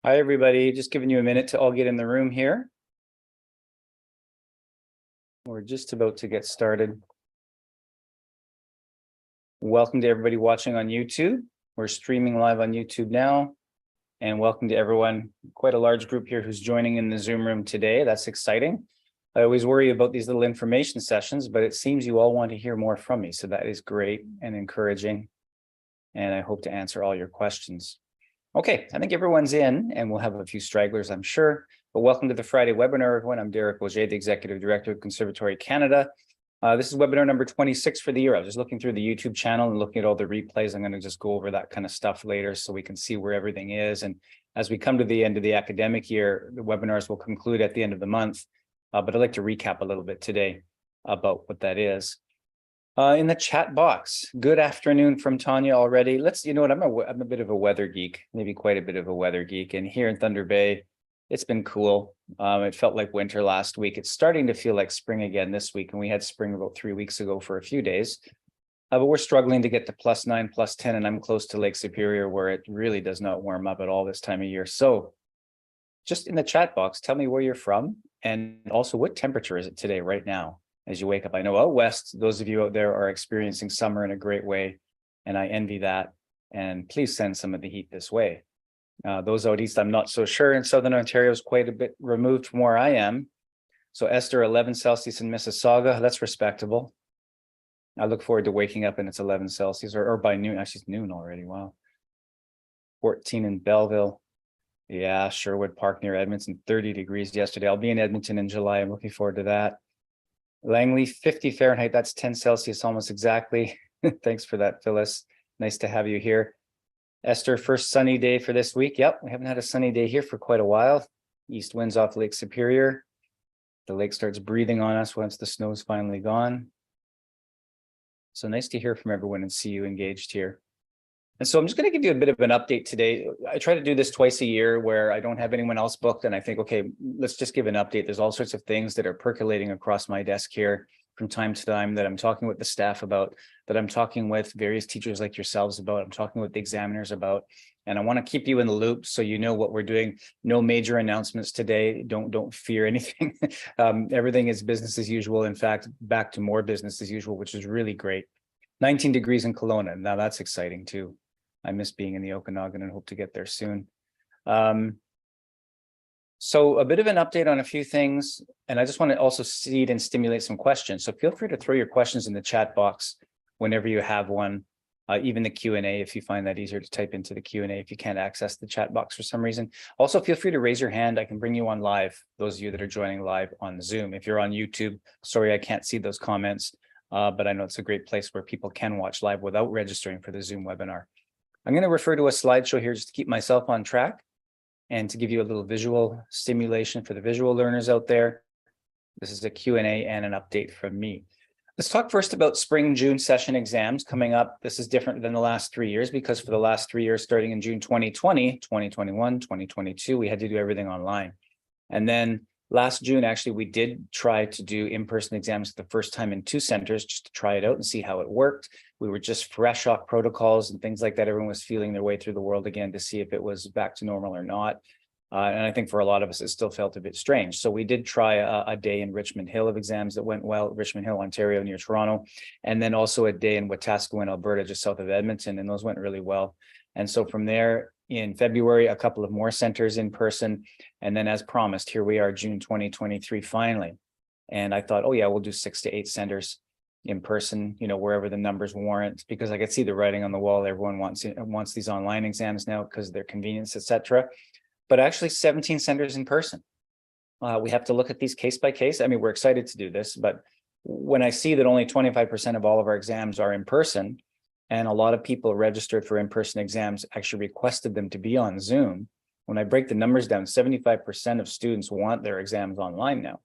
Hi, everybody. Just giving you a minute to all get in the room here. We're just about to get started. Welcome to everybody watching on YouTube. We're streaming live on YouTube now. And welcome to everyone, quite a large group here who's joining in the Zoom room today. That's exciting. I always worry about these little information sessions, but it seems you all want to hear more from me. So that is great and encouraging. And I hope to answer all your questions. Okay, I think everyone's in and we'll have a few stragglers, I'm sure. But welcome to the Friday webinar, everyone. I'm Derek Auger, the Executive Director of Conservatory Canada. This is webinar number 26 for the year. I was just looking through the YouTube channel and looking at all the replays. I'm going to just go over that kind of stuff later so we can see where everything is. And as we come to the end of the academic year, the webinars will conclude at the end of the month. But I'd like to recap a little bit today about what that is. In the chat box, good afternoon from Tanya already. You know what, I'm a bit of a weather geek, maybe quite a bit of a weather geek. And here in Thunder Bay, it's been cool. It felt like winter last week. It's starting to feel like spring again this week. And we had spring about 3 weeks ago for a few days. But we're struggling to get to +9, +10, and I'm close to Lake Superior where it really does not warm up at all this time of year. So just in the chat box, tell me where you're from and also what temperature is it today right now as you wake up. I know out west, those of you out there are experiencing summer in a great way, and I envy that. And please send some of the heat this way. Those out east, I'm not so sure. In Southern Ontario is quite a bit removed from where I am. So Esther, 11 Celsius in Mississauga, that's respectable. I look forward to waking up and it's 11 Celsius or by noon. Actually, it's noon already. Wow. 14 in Belleville. Yeah, Sherwood Park near Edmonton, 30 degrees yesterday. I'll be in Edmonton in July. I'm looking forward to that. Langley, 50 Fahrenheit, that's 10 Celsius almost exactly. Thanks for that, Phyllis. Nice to have you here. Esther, first sunny day for this week. Yep, we haven't had a sunny day here for quite a while. East winds off Lake Superior. The lake starts breathing on us once the snow's finally gone. So nice to hear from everyone and see you engaged here. And so I'm just going to give you a bit of an update today. I try to do this twice a year where I don't have anyone else booked. And I think, okay, let's just give an update. There's all sorts of things that are percolating across my desk here from time to time that I'm talking with the staff about, that I'm talking with various teachers like yourselves about, I'm talking with the examiners about, and I want to keep you in the loop so you know what we're doing. No major announcements today. Don't fear anything. Everything is business as usual. In fact, back to more business as usual, which is really great. 19 degrees in Kelowna. Now that's exciting too. I miss being in the Okanagan and hope to get there soon. So a bit of an update on a few things, and I just want to also seed and stimulate some questions. So feel free to throw your questions in the chat box whenever you have one, even the Q&A if you find that easier to type into the Q&A if you can't access the chat box for some reason. Also, feel free to raise your hand. I can bring you on live, those of you that are joining live on Zoom. If you're on YouTube, sorry, I can't see those comments, but I know it's a great place where people can watch live without registering for the Zoom webinar. I'm going to refer to a slideshow here just to keep myself on track and to give you a little visual stimulation for the visual learners out there. This is a Q&A and an update from me. Let's talk first about spring June session exams coming up. This is different than the last 3 years because for the last 3 years, starting in June 2020, 2021, 2022, we had to do everything online. And then last June, actually, we did try to do in-person exams for the first time in 2 centers just to try it out and see how it worked. We were just fresh off protocols and things like that. Everyone was feeling their way through the world again to see if it was back to normal or not. And I think for a lot of us, it still felt a bit strange. So we did try a day in Richmond Hill of exams that went well, Richmond Hill, Ontario, near Toronto, and then also a day in Wetaskiwin, Alberta, just south of Edmonton, and those went really well. And so from there, in February, a couple of more centers in person. And then as promised, here we are, June 2023, finally. And I thought, oh yeah, we'll do 6 to 8 centers in person, you know, wherever the numbers warrant, because I could see the writing on the wall. Everyone wants these online exams now because of their convenience, etc. But actually 17 centers in person. We have to look at these case by case. I mean, we're excited to do this, but when I see that only 25% of all of our exams are in person, and a lot of people registered for in-person exams actually requested them to be on Zoom. When I break the numbers down, 75% of students want their exams online now.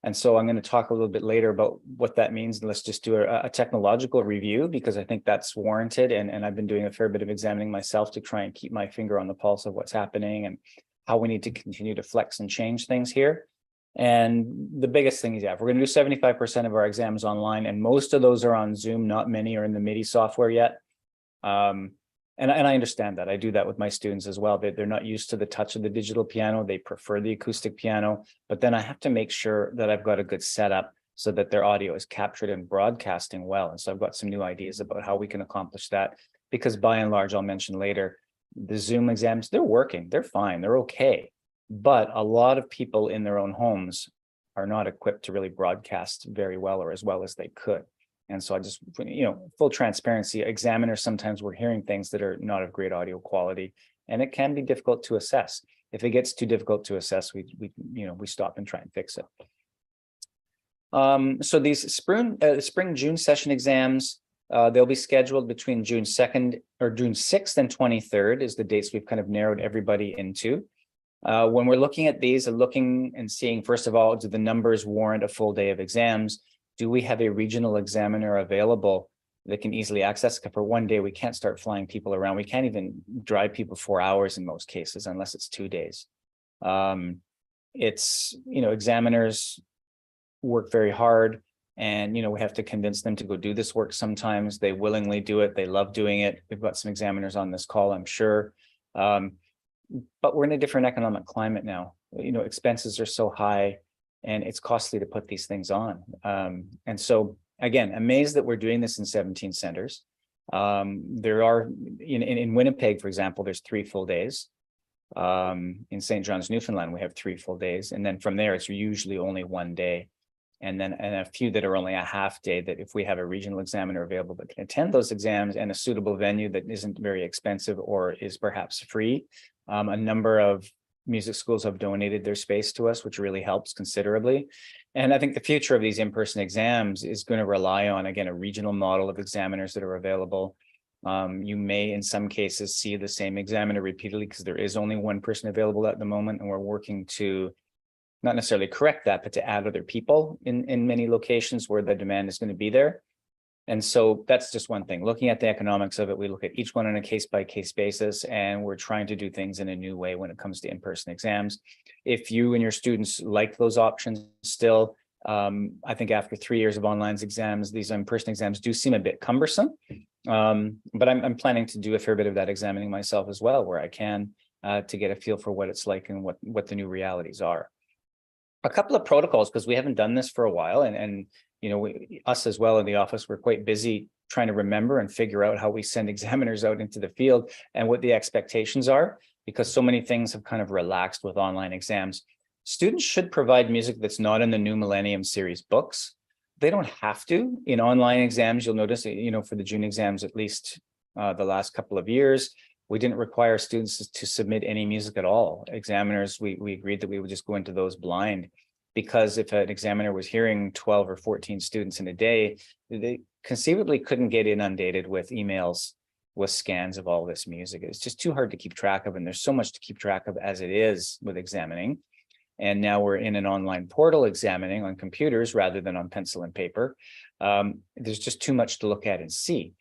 And so I'm going to talk a little bit later about what that means. And let's just do a technological review because I think that's warranted. And I've been doing a fair bit of examining myself to try and keep my finger on the pulse of what's happening and how we need to continue to flex and change things here. And the biggest thing is, yeah, if we're going to do 75% of our exams online, and most of those are on Zoom, not many are in the MIDI software yet. And and I understand that. I do that with my students as well. They're not used to the touch of the digital piano. They prefer the acoustic piano, but then I have to make sure that I've got a good setup so that their audio is captured and broadcasting well. And so I've got some new ideas about how we can accomplish that, because by and large, I'll mention later, the Zoom exams, they're working, they're fine, they're okay. But a lot of people in their own homes are not equipped to really broadcast very well or as well as they could. And so I just, full transparency, examiners, sometimes we're hearing things that are not of great audio quality, and it can be difficult to assess. If it gets too difficult to assess, we stop and try and fix it. So these spring June session exams, they'll be scheduled between June 2nd or June 6th and 23rd is the dates we've kind of narrowed everybody into. When we're looking at these and looking and seeing, first of all, do the numbers warrant a full day of exams? Do we have a regional examiner available that can easily access? For one day, we can't start flying people around. We can't even drive people 4 hours in most cases, unless it's 2 days. Examiners work very hard, and we have to convince them to go do this work. Sometimes they willingly do it. They love doing it. We've got some examiners on this call, I'm sure. But we're in a different economic climate now. Expenses are so high, and it's costly to put these things on. And so, again, amazed that we're doing this in 17 centers. There are, in Winnipeg, for example, there's 3 full days. In St. John's, Newfoundland, we have 3 full days. And then from there, it's usually only 1 day. And a few that are only a half day, that if we have a regional examiner available that can attend those exams and a suitable venue that isn't very expensive or is perhaps free. A number of music schools have donated their space to us, which really helps considerably. And I think the future of these in-person exams is going to rely on, again, a regional model of examiners that are available. You may, in some cases, see the same examiner repeatedly because there is only one person available at the moment, and we're working to not necessarily correct that, but to add other people in many locations where the demand is going to be there. And so that's just one thing. Looking at the economics of it, we look at each one on a case-by-case basis, and we're trying to do things in a new way when it comes to in-person exams. If you and your students like those options still, I think after 3 years of online exams, these in-person exams do seem a bit cumbersome. But I'm planning to do a fair bit of that examining myself as well, where I can, to get a feel for what it's like and what the new realities are. A couple of protocols, because we haven't done this for a while, and us as well in the office, we're quite busy trying to remember and figure out how we send examiners out into the field and what the expectations are, because so many things have kind of relaxed with online exams. Students should provide music that's not in the New Millennium Series books. They don't have to. In online exams, you'll notice, for the June exams, at least the last couple of years, we didn't require students to submit any music at all. Examiners, we agreed that we would just go into those blind, because if an examiner was hearing 12 or 14 students in a day, they conceivably couldn't get inundated with emails with scans of all this music. It's just too hard to keep track of, and there's so much to keep track of as it is with examining. And now we're in an online portal examining on computers rather than on pencil and paper. There's just too much to look at and see.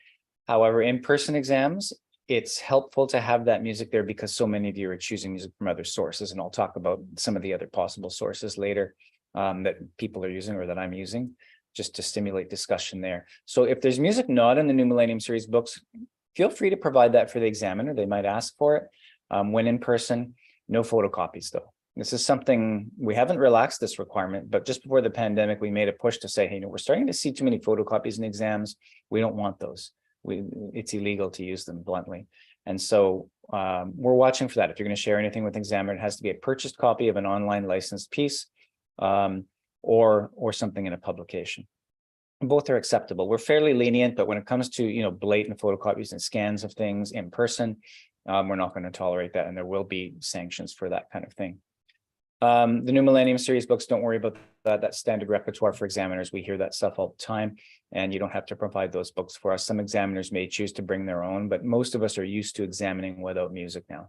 However, in-person exams, it's helpful to have that music there because so many of you are choosing music from other sources, and I'll talk about some of the other possible sources later that people are using or that I'm using, just to stimulate discussion there. So if there's music not in the New Millennium Series books, feel free to provide that for the examiner. They might ask for it. When in person, no photocopies though. This is something, we haven't relaxed this requirement, but just before the pandemic, we made a push to say, hey, we're starting to see too many photocopies in exams. We don't want those. It's illegal to use them, bluntly. And so we're watching for that. If you're going to share anything with examiner, it has to be a purchased copy of an online licensed piece or something in a publication. Both are acceptable. We're fairly lenient, but when it comes to blatant photocopies and scans of things in person, we're not going to tolerate that, and there will be sanctions for that kind of thing. The New Millennium Series books, don't worry about that. That's standard repertoire for examiners. We hear that stuff all the time, and you don't have to provide those books for us. Some examiners may choose to bring their own, but most of us are used to examining without music now.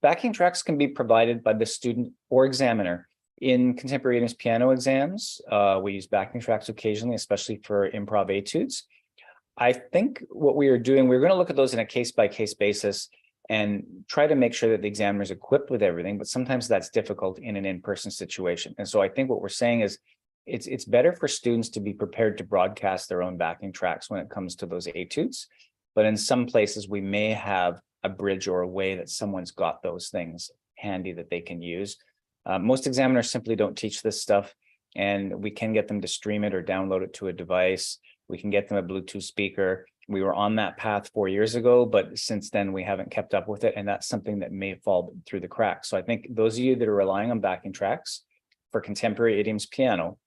Backing tracks can be provided by the student or examiner. In contemporaneous piano exams, we use backing tracks occasionally, especially for improv etudes. I think what we are doing, we're going to look at those in a case-by-case basis and try to make sure that the examiner is equipped with everything, but sometimes that's difficult in an in-person situation. And so I think what we're saying is it's better for students to be prepared to broadcast their own backing tracks when it comes to those etudes. But in some places, we may have a bridge or a way that someone's got those things handy that they can use. Most examiners simply don't teach this stuff, and we can get them to stream it or download it to a device. We can get them a Bluetooth speaker. We were on that path 4 years ago, but since then we haven't kept up with it. And that's something that may fall through the cracks. So I think those of you that are relying on backing tracks for contemporary idioms piano,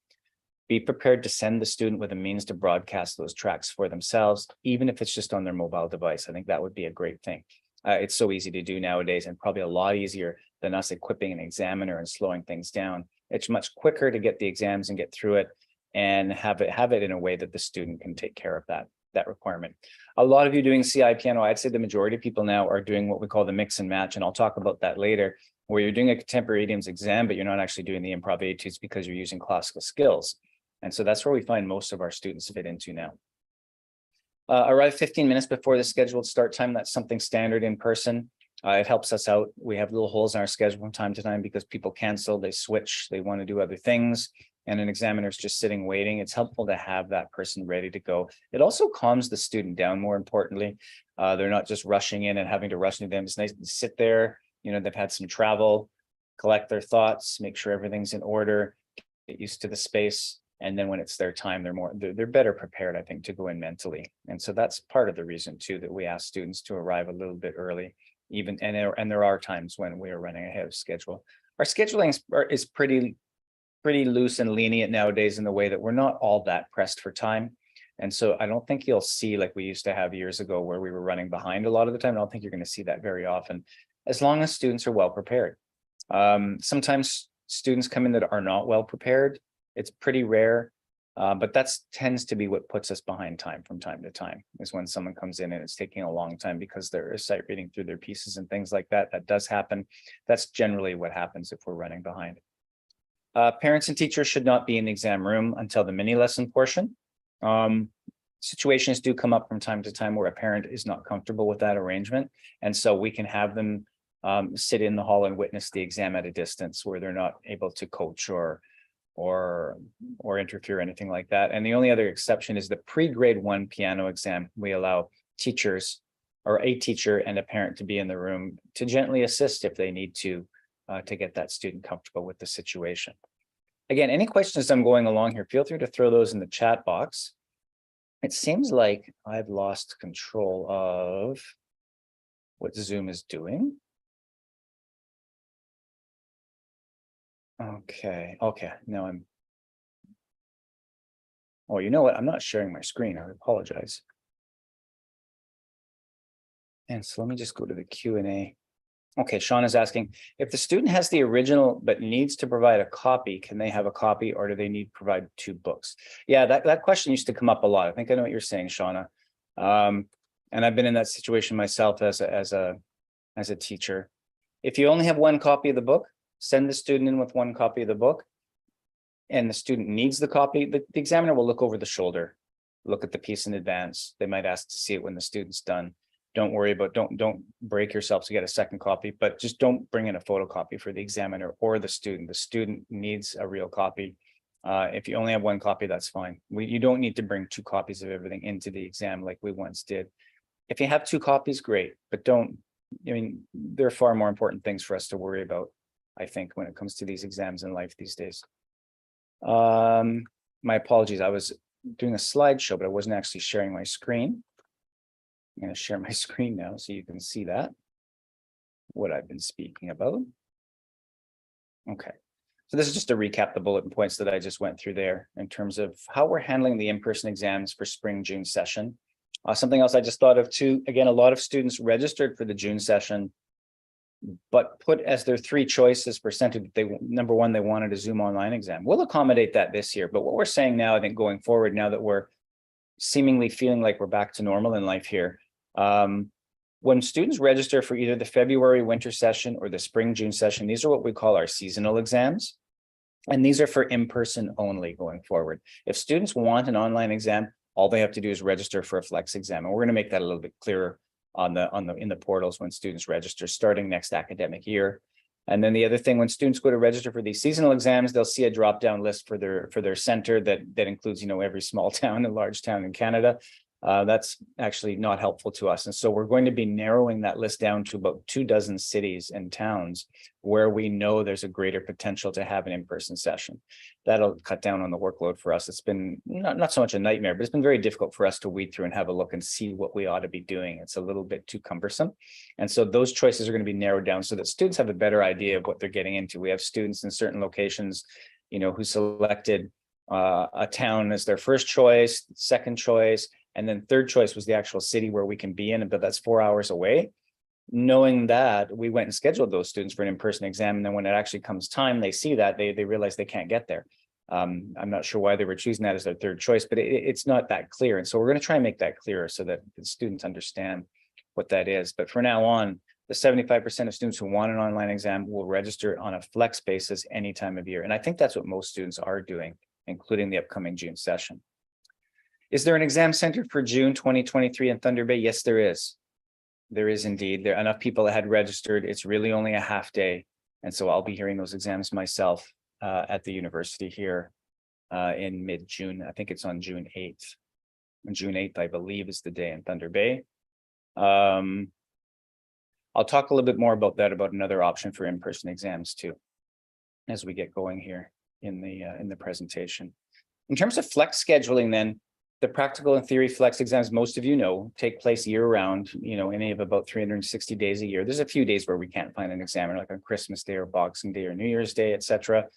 be prepared to send the student with a means to broadcast those tracks for themselves, even if it's just on their mobile device. I think that would be a great thing. It's so easy to do nowadays, and probably a lot easier than us equipping an examiner and slowing things down. It's much quicker to get the exams and get through it and have it in a way that the student can take care of that requirement. A lot of you doing CI piano, I'd say the majority of people now are doing what we call the mix and match, and I'll talk about that later, where you're doing a contemporary idioms exam, but you're not actually doing the improv etudes because you're using classical skills. And so that's where we find most of our students fit into now. Arrive 15 minutes before the scheduled start time. That's something standard in person. It helps us out. We have little holes in our schedule from time to time because people cancel, they switch, they want to do other things, and an examiner's just sitting waiting. It's helpful to have that person ready to go. It also calms the student down, more importantly. They're not just rushing in and having to rush into them. It's nice to sit there, they've had some travel, collect their thoughts, make sure everything's in order, get used to the space. And then when it's their time, they're better prepared, I think, to go in mentally. And so that's part of the reason too that we ask students to arrive a little bit early, and there are times when we are running ahead of schedule. Our scheduling is pretty loose and lenient nowadays in the way that we're not all that pressed for time. And so I don't think you'll see like we used to have years ago where we were running behind a lot of the time. I don't think you're going to see that very often, as long as students are well prepared. Sometimes students come in that are not well prepared. It's pretty rare, but that tends to be what puts us behind time from time to time, is when someone comes in and it's taking a long time because they're sight reading through their pieces and things like that. That does happen. That's generally what happens if we're running behind. Parents and teachers should not be in the exam room until the mini lesson portion. Situations do come up from time to time where a parent is not comfortable with that arrangement. And so we can have them sit in the hall and witness the exam at a distance where they're not able to coach or interfere or anything like that. And the only other exception is the pre-grade 1 piano exam. We allow teachers or a teacher and a parent to be in the room to gently assist if they need to get that student comfortable with the situation. Again, any questions as I'm going along here, feel free to throw those in the chat box. It seems like I've lost control of what Zoom is doing. Okay, now oh, you know what? I'm not sharing my screen. I apologize. And so let me just go to the Q&A. Okay, Sean is asking, if the student has the original but needs to provide a copy, can they have a copy, or do they need to provide 2 books? Yeah, that question used to come up a lot. I think I know what you're saying, Shauna. And I've been in that situation myself as a teacher. If you only have 1 copy of the book, send the student in with 1 copy of the book, and the student needs the copy. The examiner will look over the shoulder, look at the piece in advance. They might ask to see it when the student's done. Don't worry about, don't break yourself to get a 2nd copy, but just don't bring in a photocopy for the examiner or the student. The student needs a real copy. If you only have 1 copy, that's fine. You don't need to bring 2 copies of everything into the exam like we once did. If you have 2 copies, great, but there are far more important things for us to worry about, I think, when it comes to these exams in life these days. My apologies. I was doing a slideshow, but I wasn't actually sharing my screen. I'm going to share my screen now so you can see what I've been speaking about. Okay. So this is just to recap the bullet points that I just went through there in terms of how we're handling the in-person exams for spring June session. Something else I just thought of too, again, a lot of students registered for the June session, but put as their 3 choices presented, number 1, they wanted a Zoom online exam. We'll accommodate that this year, but what we're saying now, I think going forward, now that we're seemingly feeling like we're back to normal in life here, when students register for either the February winter session or the spring June session, these are what we call our seasonal exams. And these are for in-person only going forward. If students want an online exam, all they have to do is register for a flex exam. And we're going to make that a little bit clearer in the portals when students register starting next academic year. And then the other thing, when students go to register for these seasonal exams, they'll see a drop-down list for their center that includes, every small town and large town in Canada. That's actually not helpful to us. And so we're going to be narrowing that list down to about 24 cities and towns where we know there's a greater potential to have an in-person session. That'll cut down on the workload for us. It's been not so much a nightmare, but it's been very difficult for us to weed through and have a look and see what we ought to be doing. It's a little bit too cumbersome. And so those choices are going to be narrowed down so that students have a better idea of what they're getting into. We have students in certain locations, who selected a town as their first choice, second choice, and then third choice was the actual city where we can be in, but that's 4 hours away. Knowing that, we went and scheduled those students for an in-person exam. And then when it actually comes time, they see that they realize they can't get there. I'm not sure why they were choosing that as their third choice, but it's not that clear. And so we're going to try and make that clearer so that the students understand what that is. But for now on, the 75% of students who want an online exam will register on a flex basis any time of year. And I think that's what most students are doing, including the upcoming June session. Is there an exam center for June 2023 in Thunder Bay? Yes, there is. There is indeed. There are enough people that had registered. It's really only a half day. And so I'll be hearing those exams myself at the university here in mid-June. I think it's on June 8th. And June 8th, I believe, is the day in Thunder Bay. I'll talk a little bit more about that, about another option for in-person exams too, as we get going here in the presentation. In terms of flex scheduling then, the practical and theory flex exams, most of you know, take place year round, any of about 360 days a year. There's a few days where we can't find an examiner, like on Christmas Day or Boxing Day or New Year's Day, etc.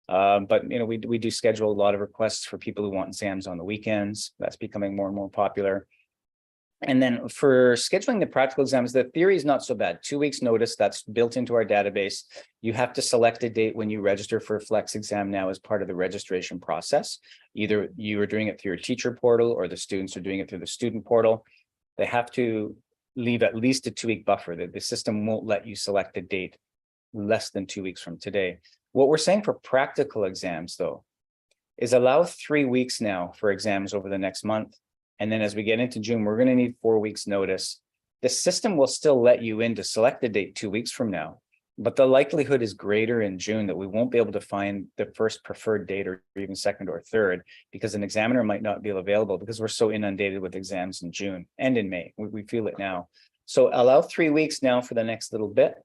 But we do schedule a lot of requests for people who want exams on the weekends. That's becoming more and more popular. And then for scheduling the practical exams, the theory is not so bad. 2 weeks notice, that's built into our database. You have to select a date when you register for a flex exam now as part of the registration process. Either you are doing it through your teacher portal or the students are doing it through the student portal. They have to leave at least a 2-week buffer. The system won't let you select a date less than 2 weeks from today. What we're saying for practical exams, though, is allow 3 weeks now for exams over the next month. And then as we get into June, we're going to need 4 weeks notice. The system will still let you in to select a date 2 weeks from now, but the likelihood is greater in June that we won't be able to find the first preferred date or even second or third, because an examiner might not be available because we're so inundated with exams in June and in May. We feel it now. So allow 3 weeks now for the next little bit.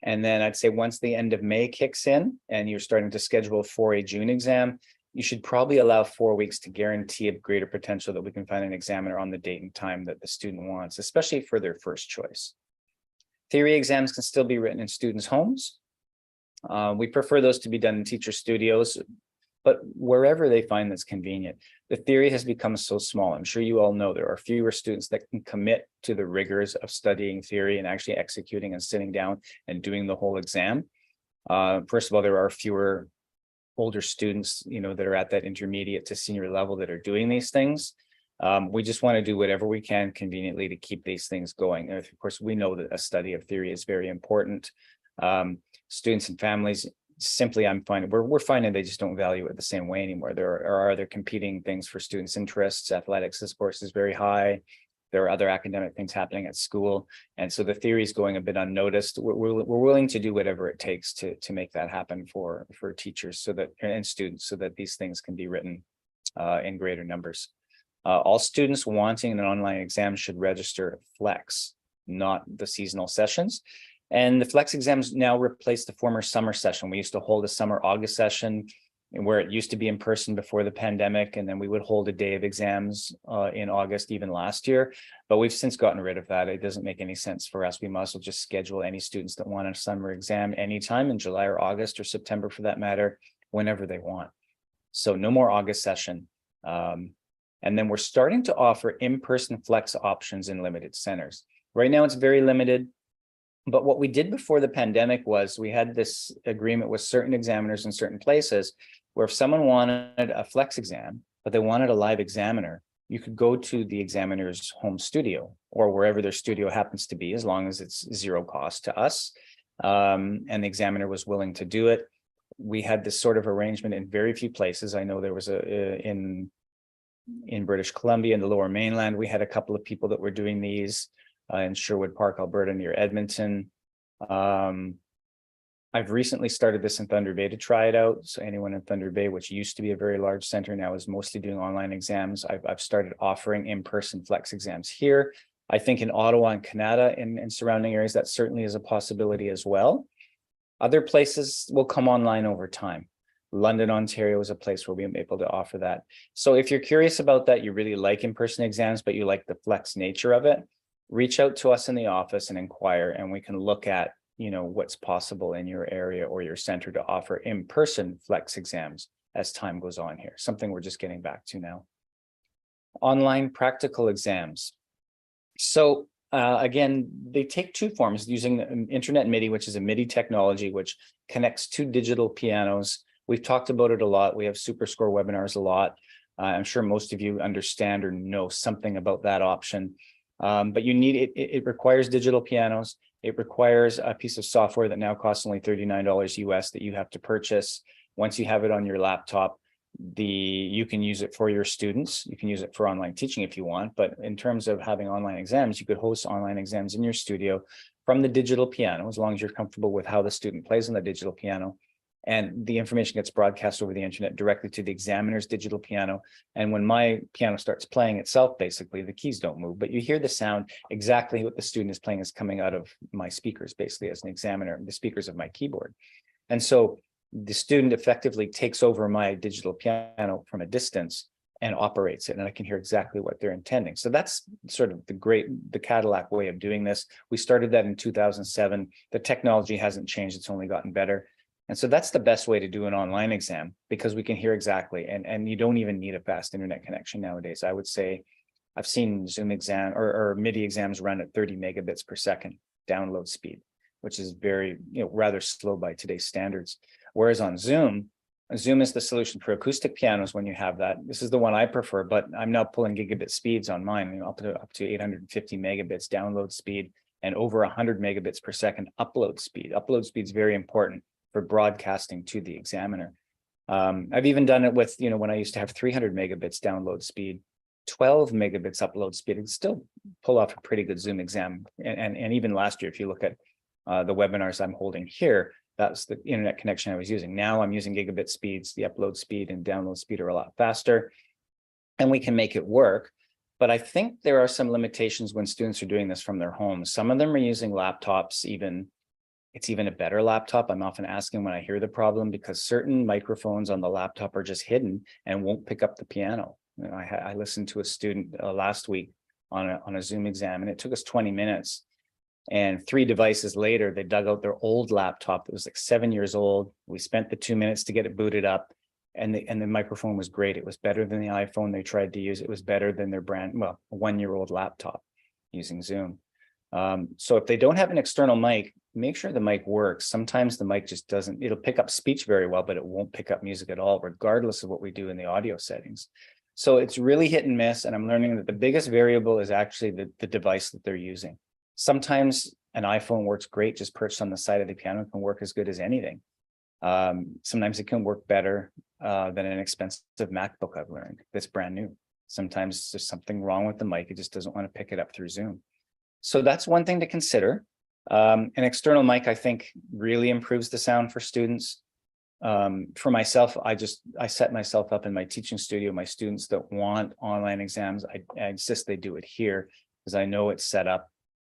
And then I'd say once the end of May kicks in and you're starting to schedule for a June exam, you should probably allow 4 weeks to guarantee a greater potential that we can find an examiner on the date and time that the student wants, especially for their first choice. Theory exams can still be written in students' homes. We prefer those to be done in teacher studios, but wherever they find that's convenient. The theory has become so small. I'm sure you all know there are fewer students that can commit to the rigors of studying theory and actually executing and sitting down and doing the whole exam. First of all, there are fewer older students, that are at that intermediate to senior level that are doing these things. We just want to do whatever we can conveniently to keep these things going. And of course, we know that a study of theory is very important. Students and families, simply, we're finding they just don't value it the same way anymore. There are other competing things for students' interests. Athletics, of course, is very high. There are other academic things happening at school. And so the theory is going a bit unnoticed. We're willing to do whatever it takes to make that happen for teachers and students so that these things can be written in greater numbers. All students wanting an online exam should register Flex, not the seasonal sessions. And the Flex exams now replace the former summer session. We used to hold a summer August session where it used to be in person before the pandemic, and then we would hold a day of exams in August, even last year. But we've since gotten rid of that. It doesn't make any sense for us. We might as well just schedule any students that want a summer exam anytime in July or August or September for that matter, whenever they want. So no more August session. And then we're starting to offer in-person Flex options in limited centers. Right now it's very limited. But what we did before the pandemic was we had this agreement with certain examiners in certain places where if someone wanted a Flex exam, but they wanted a live examiner, you could go to the examiner's home studio or wherever their studio happens to be, as long as it's zero cost to us. And the examiner was willing to do it. We had this sort of arrangement in very few places. I know there was in British Columbia, in the Lower Mainland, we had a couple of people that were doing these in Sherwood Park, Alberta, near Edmonton. I've recently started this in Thunder Bay to try it out. So anyone in Thunder Bay, which used to be a very large center, now is mostly doing online exams. I've started offering in-person flex exams here. I think in Ottawa and Canada and surrounding areas, that certainly is a possibility as well. Other places will come online over time. London, Ontario is a place where we'll be able to offer that. So if you're curious about that, you really like in-person exams, but you like the flex nature of it, reach out to us in the office and inquire, and we can look at, what's possible in your area or your center to offer in-person flex exams as time goes on here, something we're just getting back to now. Online practical exams. So again, they take two forms using internet MIDI, which is a MIDI technology, which connects two digital pianos. We've talked about it a lot. We have SuperScore webinars a lot. I'm sure most of you understand or know something about that option. But you need it. It requires digital pianos. It requires a piece of software that now costs only $39 US that you have to purchase. Once you have it on your laptop, you can use it for your students. You can use it for online teaching if you want. But in terms of having online exams, you could host online exams in your studio from the digital piano, as long as you're comfortable with how the student plays on the digital piano. And the information gets broadcast over the internet directly to the examiner's digital piano. And when my piano starts playing itself, basically, the keys don't move, but you hear the sound exactly what the student is playing is coming out of my speakers, basically, as an examiner, the speakers of my keyboard. And so the student effectively takes over my digital piano from a distance and operates it, and I can hear exactly what they're intending. So that's sort of the Cadillac way of doing this. We started that in 2007. The technology hasn't changed, it's only gotten better. And so that's the best way to do an online exam, because we can hear exactly, and you don't even need a fast internet connection nowadays. I would say I've seen Zoom exam or MIDI exams run at 30 megabits per second download speed, which is very, rather slow by today's standards. Whereas on Zoom is the solution for acoustic pianos when you have that. This is the one I prefer, but I'm now pulling gigabit speeds on mine, up to 850 megabits download speed and over 100 megabits per second upload speed. Upload speed is very important for broadcasting to the examiner. I've even done it with, when I used to have 300 megabits download speed, 12 megabits upload speed, and still pull off a pretty good Zoom exam. And even last year, if you look at the webinars I'm holding here, that's the internet connection I was using. Now I'm using gigabit speeds. The upload speed and download speed are a lot faster, and we can make it work. But I think there are some limitations when students are doing this from their homes. Some of them are using laptops, it's even a better laptop. I'm often asking when I hear the problem, because certain microphones on the laptop are just hidden and won't pick up the piano. I listened to a student last week on a Zoom exam, and it took us 20 minutes. And 3 devices later, they dug out their old laptop that was like 7 years old. We spent the 2 minutes to get it booted up, and the microphone was great. It was better than the iPhone they tried to use. It was better than their a 1-year-old laptop using Zoom. So if they don't have an external mic, make sure the mic works. Sometimes the mic just it'll pick up speech very well, but it won't pick up music at all, regardless of what we do in the audio settings. So it's really hit and miss. And I'm learning that the biggest variable is actually the device that they're using. Sometimes an iPhone works great, just perched on the side of the piano, can work as good as anything. Sometimes it can work better than an expensive MacBook I've learned that's brand new. Sometimes there's something wrong with the mic. It just doesn't want to pick it up through Zoom. So that's one thing to consider. An external mic, I think, really improves the sound for students. For myself, I set myself up in my teaching studio. My students that want online exams, I insist they do it here, because I know it's set up.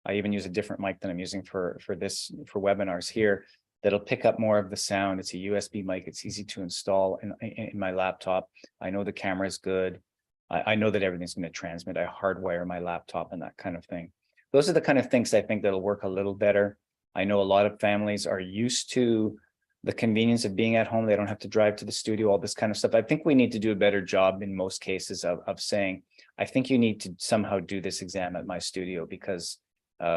I even use a different mic than I'm using for webinars here that'll pick up more of the sound. It's a USB mic. It's easy to install in my laptop. I know the camera is good. I know that everything's going to transmit. I hardwire my laptop and that kind of thing. Those are the kind of things I think that'll work a little better. I know a lot of families are used to the convenience of being at home. They don't have to drive to the studio, all this kind of stuff. I think we need to do a better job in most cases of saying, I think you need to somehow do this exam at my studio, because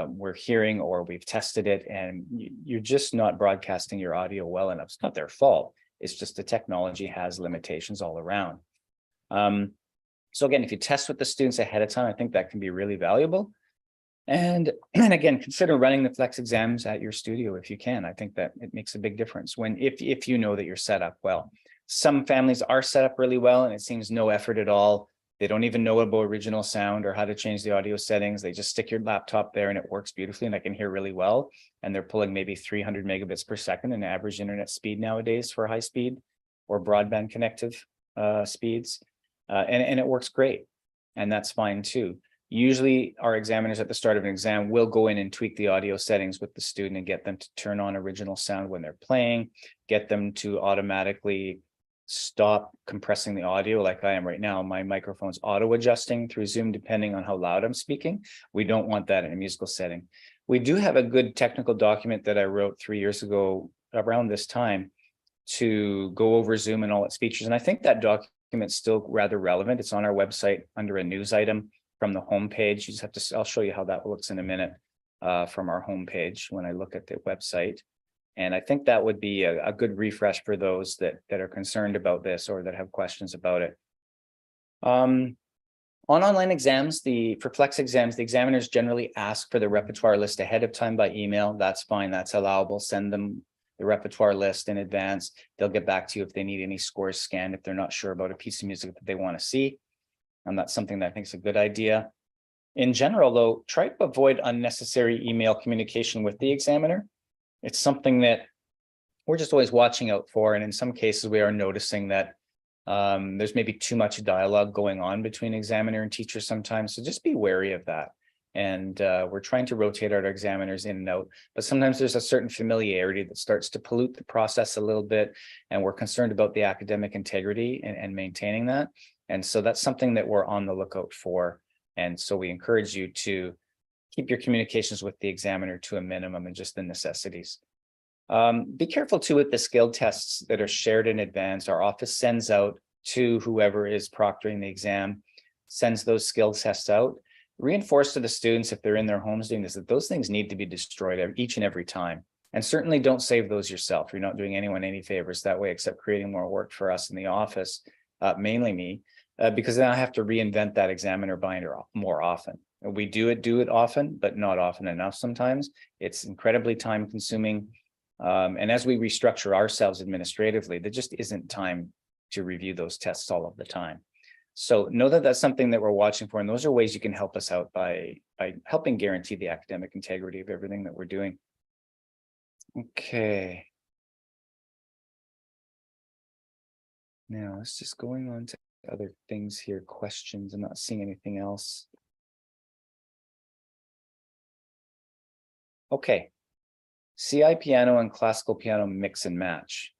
we're hearing, or we've tested it, and you're just not broadcasting your audio well enough. It's not their fault. It's just the technology has limitations all around. So again, if you test with the students ahead of time, I think that can be really valuable. And again, consider running the flex exams at your studio if you can. I think that it makes a big difference if you know that you're set up well. Some families are set up really well, and it seems no effort at all. They don't even know about original sound or how to change the audio settings. They just stick your laptop there and it works beautifully and I can hear really well. And they're pulling maybe 300 megabits per second in average internet speed nowadays for high speed or broadband connective speeds. And it works great. And that's fine too. Usually our examiners at the start of an exam will go in and tweak the audio settings with the student and get them to turn on original sound when they're playing, get them to automatically stop compressing the audio like I am right now. My microphone's auto adjusting through Zoom depending on how loud I'm speaking. We don't want that in a musical setting. We do have a good technical document that I wrote 3 years ago around this time to go over Zoom and all its features. And I think that document's still rather relevant. It's on our website under a news item from the homepage. You just have to, I'll show you how that looks in a minute from our homepage when I look at the website. And I think that would be a good refresh for those that are concerned about this or that have questions about it. On online exams, for Flex exams, the examiners generally ask for the repertoire list ahead of time by email. That's fine, that's allowable. Send them the repertoire list in advance. They'll get back to you if they need any scores scanned, if they're not sure about a piece of music that they want to see. And that's something that I think is a good idea. In general, though, try to avoid unnecessary email communication with the examiner. It's something that we're just always watching out for. And in some cases, we are noticing that there's maybe too much dialogue going on between examiner and teacher sometimes. So just be wary of that. And we're trying to rotate our examiners in and out, but sometimes there's a certain familiarity that starts to pollute the process a little bit. And we're concerned about the academic integrity and maintaining that. And so that's something that we're on the lookout for. And so we encourage you to keep your communications with the examiner to a minimum and just the necessities. Be careful too with the skill tests that are shared in advance. Our office sends out to whoever is proctoring the exam, sends those skill tests out. Reinforce to the students if they're in their homes doing this, that those things need to be destroyed each and every time. And certainly don't save those yourself. You're not doing anyone any favors that way, except creating more work for us in the office, mainly me, because then I have to reinvent that examiner binder more often. We do it often, but not often enough sometimes. It's incredibly time consuming. And as we restructure ourselves administratively, there just isn't time to review those tests all of the time. So know that that's something that we're watching for. And those are ways you can help us out by helping guarantee the academic integrity of everything that we're doing. Okay. Now let's just going on to other things here, questions. I'm not seeing anything else. Okay, CI piano and classical piano mix and match.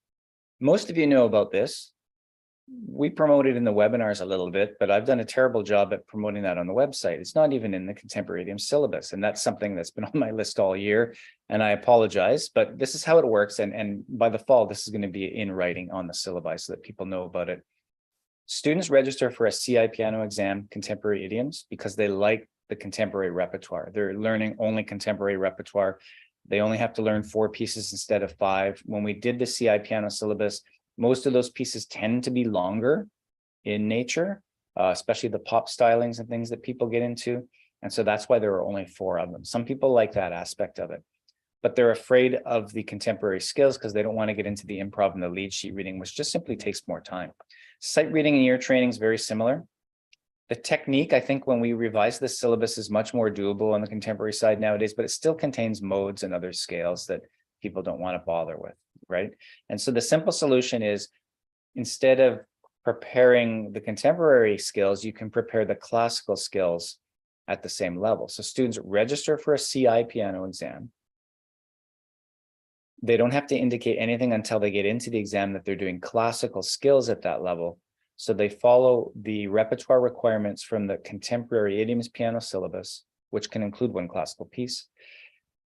Most of you know about this. We promote it in the webinars a little bit, but I've done a terrible job at promoting that on the website. It's not even in the contemporary idiom syllabus, and that's something that's been on my list all year, and I apologize, but this is how it works, and by the fall, this is going to be in writing on the syllabi so that people know about it. Students register for a CI piano exam, contemporary idioms, because they like the contemporary repertoire. They're learning only contemporary repertoire. They only have to learn 4 pieces instead of 5. When we did the CI piano syllabus, most of those pieces tend to be longer in nature, especially the pop stylings and things that people get into. And so that's why there are only 4 of them. Some people like that aspect of it, but they're afraid of the contemporary skills because they don't want to get into the improv and the lead sheet reading, which just simply takes more time. Sight reading and ear training is very similar. The technique, I think, when we revise the syllabus is much more doable on the contemporary side nowadays, but it still contains modes and other scales that people don't want to bother with, right? And so the simple solution is, instead of preparing the contemporary skills, you can prepare the classical skills at the same level. So students register for a CI piano exam. They don't have to indicate anything until they get into the exam that they're doing classical skills at that level. So they follow the repertoire requirements from the contemporary idioms piano syllabus, which can include 1 classical piece,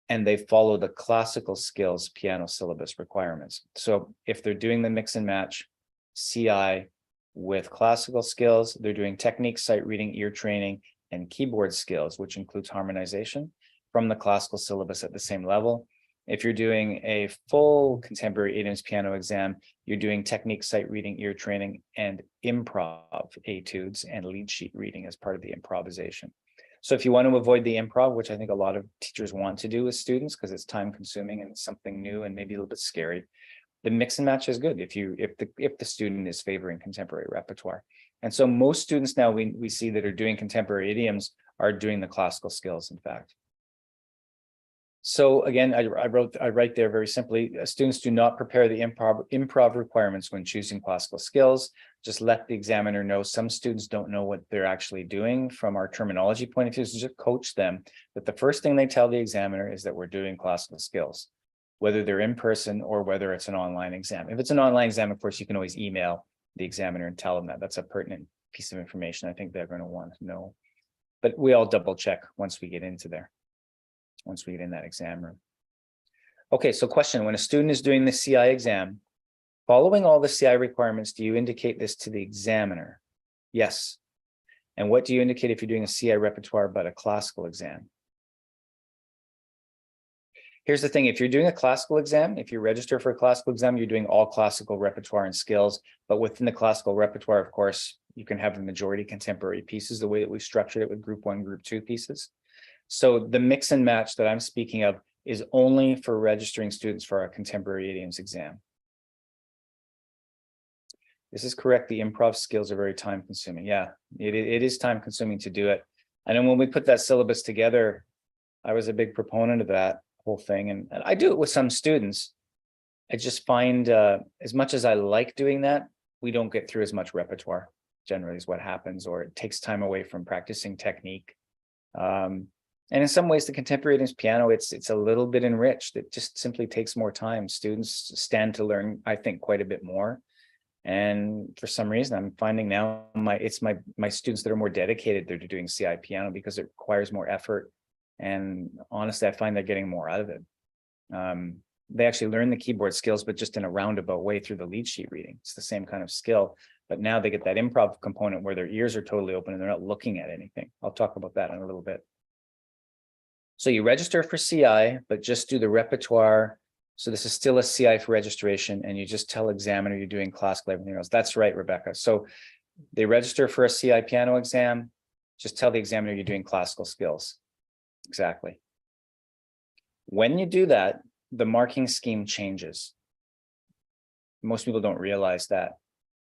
and they follow the classical skills piano syllabus requirements. So if they're doing the mix and match CI with classical skills, they're doing technique, sight reading, ear training, and keyboard skills, which includes harmonization from the classical syllabus at the same level. If you're doing a full contemporary idioms piano exam, you're doing technique, sight reading, ear training, and improv etudes and lead sheet reading as part of the improvisation. So if you want to avoid the improv, which I think a lot of teachers want to do with students because it's time consuming and it's something new and maybe a little bit scary, the mix and match is good if the student is favoring contemporary repertoire. And so most students now we see that are doing contemporary idioms are doing the classical skills, in fact. So again, I write there very simply, students do not prepare the improv requirements when choosing classical skills. Just let the examiner know. Some students don't know what they're actually doing from our terminology point of view, so just coach them that the first thing they tell the examiner is that we're doing classical skills, whether they're in person or whether it's an online exam. If it's an online exam, of course, you can always email the examiner and tell them that. That's a pertinent piece of information I think they're going to want to know. But we all double check once we get into there. Once we get in that exam room. Okay, so question, when a student is doing the CI exam, following all the CI requirements, do you indicate this to the examiner? Yes. And what do you indicate if you're doing a CI repertoire but a classical exam? Here's the thing, if you're doing a classical exam, if you register for a classical exam, you're doing all classical repertoire and skills, but within the classical repertoire, of course, you can have the majority contemporary pieces, the way that we structured it with group 1, group 2 pieces. So the mix and match that I'm speaking of is only for registering students for our contemporary idioms exam. This is correct. The improv skills are very time consuming. Yeah, it is time consuming to do it. And then when we put that syllabus together, I was a big proponent of that whole thing. And I do it with some students. I just find as much as I like doing that, we don't get through as much repertoire generally is what happens, or it takes time away from practicing technique. And in some ways, the contemporary idioms piano, it's a little bit enriched. It just simply takes more time. Students stand to learn, I think, quite a bit more. And for some reason, I'm finding now my students that are more dedicated, they're doing CI piano because it requires more effort. And honestly, I find they're getting more out of it. They actually learn the keyboard skills, but just in a roundabout way through the lead sheet reading. It's the same kind of skill, but now they get that improv component where their ears are totally open and they're not looking at anything. I'll talk about that in a little bit. So you register for CI, but just do the repertoire. So this is still a CI for registration, and you just tell examiner you're doing classical, everything else. That's right, Rebecca. So they register for a CI piano exam, just tell the examiner you're doing classical skills. Exactly. When you do that, the marking scheme changes. Most people don't realize that.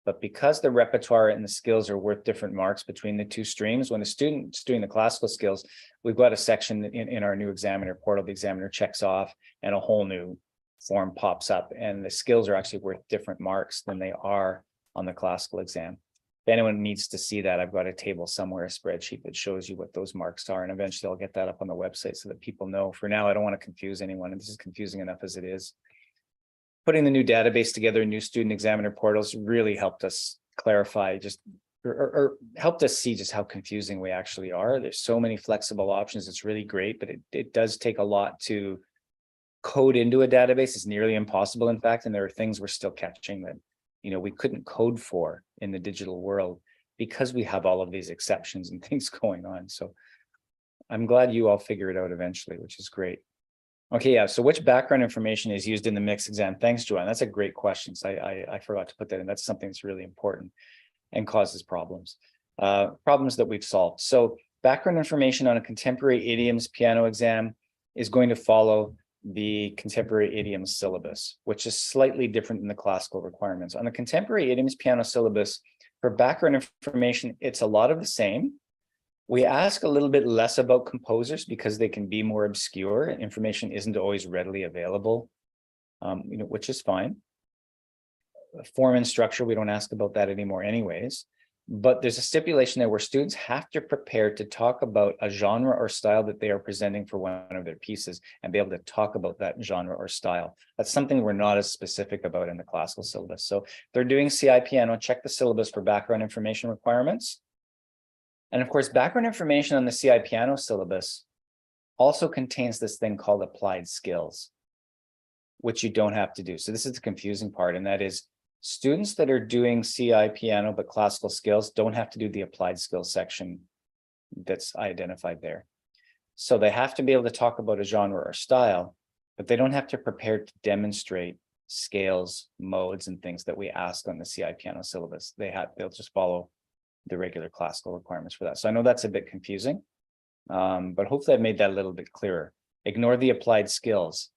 But because the repertoire and the skills are worth different marks between the two streams, when a student's doing the classical skills, we've got a section in our new examiner portal, the examiner checks off and a whole new form pops up, and the skills are actually worth different marks than they are on the classical exam. If anyone needs to see that, I've got a table somewhere, a spreadsheet that shows you what those marks are, and eventually I'll get that up on the website so that people know. For now, I don't want to confuse anyone, and this is confusing enough as it is. Putting the new database together, new student examiner portals really helped us clarify or helped us see just how confusing we actually are. There's so many flexible options. It's really great, but it does take a lot to code into a database. It's nearly impossible, in fact, and there are things we're still catching that, we couldn't code for in the digital world because we have all of these exceptions and things going on. So I'm glad you all figure it out eventually, which is great. Okay, yeah. So which background information is used in the mixed exam? Thanks, Joanne. That's a great question. So I forgot to put that in. That's something that's really important and causes problems. Problems that we've solved. So background information on a contemporary idioms piano exam is going to follow the contemporary idioms syllabus, which is slightly different than the classical requirements. On the contemporary idioms piano syllabus, for background information, it's a lot of the same. We ask a little bit less about composers because they can be more obscure and information isn't always readily available, which is fine. Form and structure, we don't ask about that anymore anyways, but there's a stipulation there where students have to prepare to talk about a genre or style that they are presenting for one of their pieces and be able to talk about that genre or style. That's something we're not as specific about in the classical syllabus. So if they're doing CI piano, check the syllabus for background information requirements. And of course, background information on the CI piano syllabus also contains this thing called applied skills, which you don't have to do. So this is the confusing part, and that is students that are doing CI piano but classical skills don't have to do the applied skills section that's identified there. So they have to be able to talk about a genre or style, but they don't have to prepare to demonstrate scales, modes, and things that we ask on the CI piano syllabus. They'll just follow the regular classical requirements for that. So I know that's a bit confusing, but hopefully I've made that a little bit clearer. Ignore the applied skills.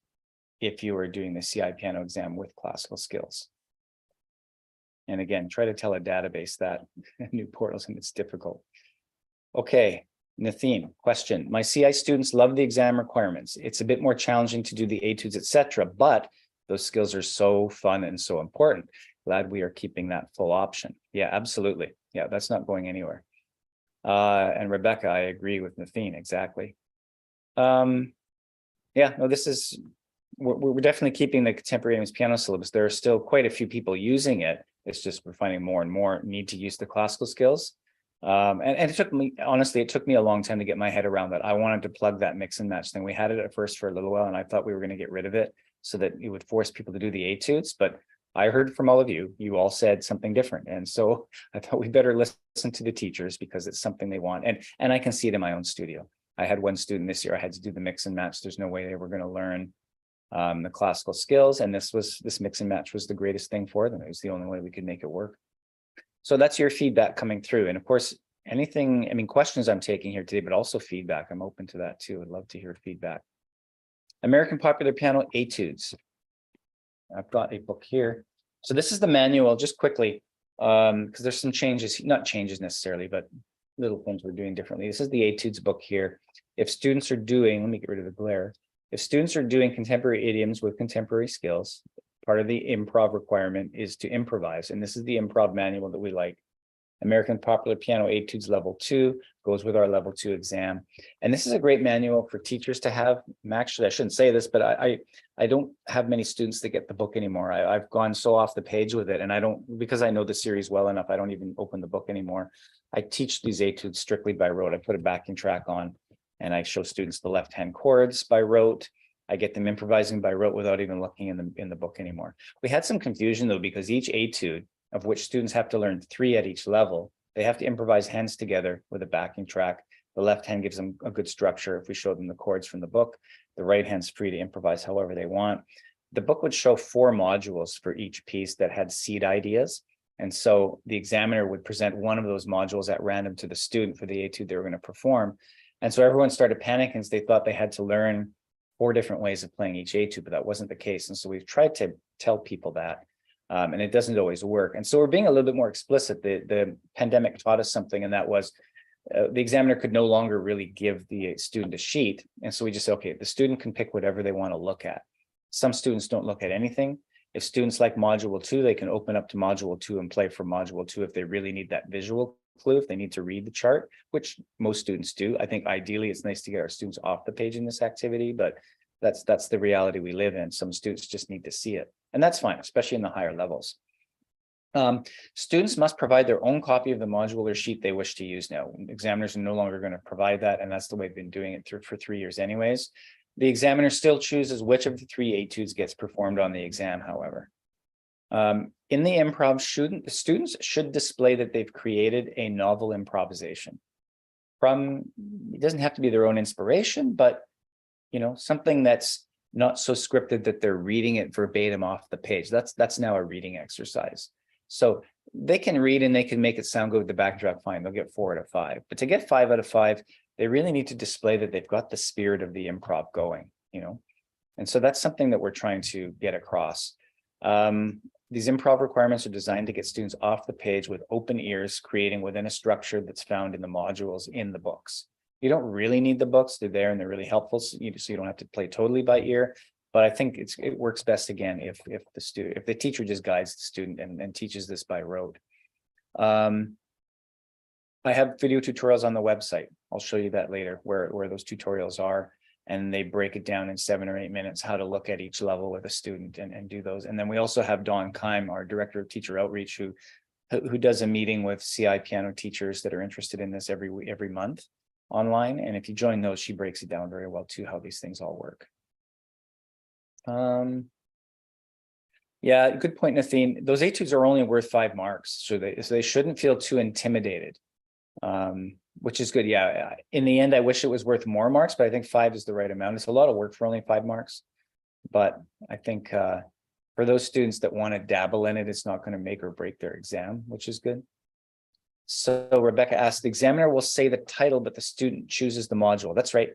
if you are doing the CI piano exam with classical skills. And again, try to tell a database that new portals, and it's difficult. Okay, Nathine, question. My CI students love the exam requirements. It's a bit more challenging to do the etudes, etc., but those skills are so fun and so important. Glad we are keeping that full option. Yeah, absolutely. Yeah, that's not going anywhere. And Rebecca, I agree with Nathine, exactly. Yeah, no, this is, we're definitely keeping the contemporary piano syllabus. There are still quite a few people using it. It's just we're finding more and more need to use the classical skills. And it took me, honestly, it took me a long time to get my head around that. I wanted to plug that mix and match thing. We had it at first for a little while, and I thought we were going to get rid of it so that it would force people to do the etudes. But I heard from all of you, you all said something different. And so I thought we better listen to the teachers because it's something they want. And I can see it in my own studio. I had one student this year, I had to do the mix and match. There's no way they were going to learn the classical skills. And this mix and match was the greatest thing for them. It was the only way we could make it work. So that's your feedback coming through. And of course, anything, I mean, questions I'm taking here today, but also feedback. I'm open to that too. I'd love to hear feedback. American Popular Piano Etudes. I've got a book here. So this is the manual, just quickly, because there's some changes, not changes necessarily, but little things we're doing differently. This is the Etudes book here. If students are doing, let me get rid of the glare. If students are doing contemporary idioms with contemporary skills, part of the improv requirement is to improvise. And this is the improv manual that we like. American Popular Piano Etudes Level 2 goes with our Level 2 exam. And this is a great manual for teachers to have. Actually, I shouldn't say this, but I don't have many students that get the book anymore. I've gone so off the page with it, and I don't, because I know the series well enough, I don't even open the book anymore. I teach these etudes strictly by rote. I put a backing track on, and I show students the left-hand chords by rote. I get them improvising by rote without even looking in the book anymore. We had some confusion though, because each etude, of which students have to learn 3 at each level, they have to improvise hands together with a backing track. The left hand gives them a good structure if we show them the chords from the book. The right hand's free to improvise however they want. The book would show 4 modules for each piece that had seed ideas. And so the examiner would present one of those modules at random to the student for the etude they were going to perform. And so everyone started panicking as they thought they had to learn 4 different ways of playing each etude, but that wasn't the case. And so we've tried to tell people that. And it doesn't always work. And so we're being a little bit more explicit. The pandemic taught us something, and that was the examiner could no longer really give the student a sheet. And so we just said, okay, the student can pick whatever they want to look at. Some students don't look at anything. If students like module 2, they can open up to module 2 and play for module 2 if they really need that visual clue, if they need to read the chart, which most students do. I think ideally it's nice to get our students off the page in this activity, but that's the reality we live in. Some students just need to see it. And that's fine, especially in the higher levels. Students must provide their own copy of the module or sheet they wish to use now. Examiners are no longer going to provide that, and that's the way we've been doing it for 3 years anyways. The examiner still chooses which of the 3 etudes gets performed on the exam, however. In the improv, students should display that they've created a novel improvisation. It doesn't have to be their own inspiration, but something that's not so scripted that they're reading it verbatim off the page. That's now a reading exercise. So they can read and they can make it sound good with the backdrop, fine. They'll get 4 out of 5. But to get 5 out of 5, they really need to display that they've got the spirit of the improv going, And so that's something that we're trying to get across. These improv requirements are designed to get students off the page with open ears, creating within a structure that's found in the modules in the books. You don't really need the books. They're there and they're really helpful. So you don't have to play totally by ear. But I think it works best again if the teacher just guides the student and teaches this by rote. I have video tutorials on the website. I'll show you that later where those tutorials are, and they break it down in 7 or 8 minutes how to look at each level with a student and do those. And then we also have Dawn Keim, our director of teacher outreach, who does a meeting with CI piano teachers that are interested in this every month online. And if you join those, she breaks it down very well too, how these things all work. Yeah, good point, Nathine. Those etudes are only worth 5 marks, so they shouldn't feel too intimidated, which is good. Yeah, in the end, I wish it was worth more marks, but I think 5 is the right amount. It's a lot of work for only 5 marks, but I think for those students that want to dabble in it, it's not going to make or break their exam, which is good. So Rebecca asked, the examiner will say the title, but the student chooses the module. That's right.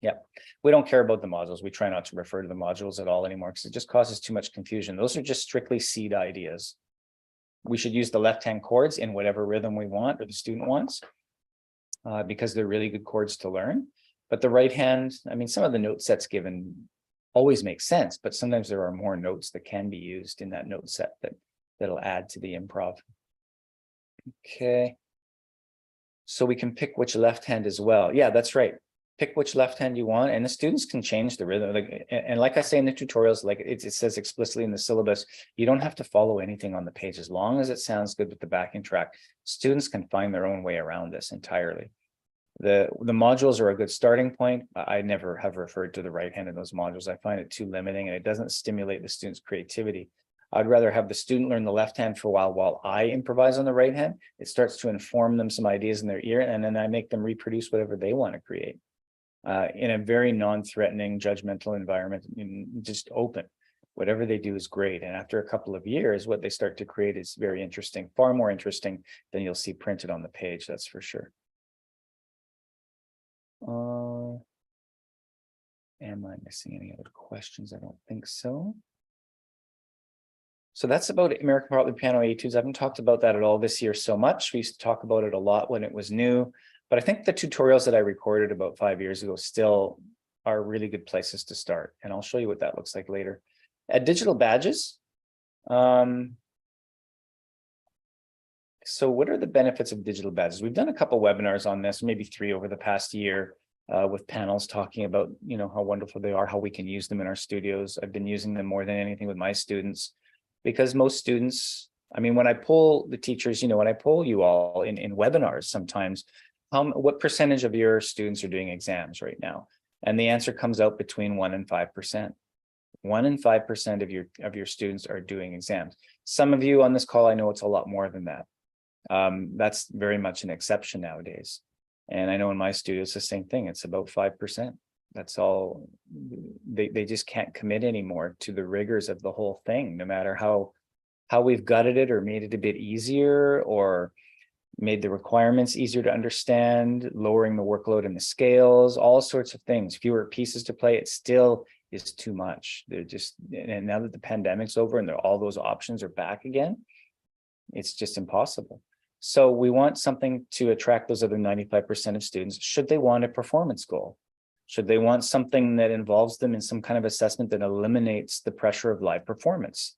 Yeah, we don't care about the modules. We try not to refer to the modules at all anymore because it just causes too much confusion. Those are just strictly seed ideas. We should use the left-hand chords in whatever rhythm we want or the student wants, because they're really good chords to learn. But the right hand, I mean, some of the note sets given always make sense, but sometimes there are more notes that can be used in that note set that'll add to the improv. Okay. So we can pick which left hand as well. Yeah, that's right. Pick which left hand you want, and the students can change the rhythm. And like I say in the tutorials, like it says explicitly in the syllabus, you don't have to follow anything on the page as long as it sounds good with the backing track. Students can find their own way around this entirely. The modules are a good starting point. I never have referred to the right hand in those modules. I find it too limiting and it doesn't stimulate the student's creativity. I'd rather have the student learn the left hand for a while I improvise on the right hand. It starts to inform them some ideas in their ear, and then I make them reproduce whatever they want to create in a very non-threatening, judgmental environment, just open. Whatever they do is great. And after a couple of years, what they start to create is very interesting, far more interesting than you'll see printed on the page, that's for sure. Am I missing any other questions? I don't think so. So that's about American Partly Piano Etudes. I haven't talked about that at all this year so much. We used to talk about it a lot when it was new, but I think the tutorials that I recorded about 5 years ago still are really good places to start. And I'll show you what that looks like later. Digital badges. So what are the benefits of digital badges? We've done a couple webinars on this, maybe 3 over the past year, with panels talking about, how wonderful they are, how we can use them in our studios. I've been using them more than anything with my students, because most students, I mean, when I poll the teachers, when I poll you all in webinars sometimes, what percentage of your students are doing exams right now? And the answer comes out between 1 and 5%. 1 and 5% of your students are doing exams. Some of you on this call, I know it's a lot more than that. That's very much an exception nowadays. And I know in my studio, it's the same thing. It's about 5%. That's all. They just can't commit anymore to the rigors of the whole thing, no matter how we've gutted it or made it a bit easier or made the requirements easier to understand, lowering the workload and the scales, all sorts of things, fewer pieces to play. It still is too much. They're just, and now that the pandemic's over and all those options are back again, it's just impossible. So we want something to attract those other 95% of students. Should they want a performance goal? Should they want something that involves them in some kind of assessment that eliminates the pressure of live performance?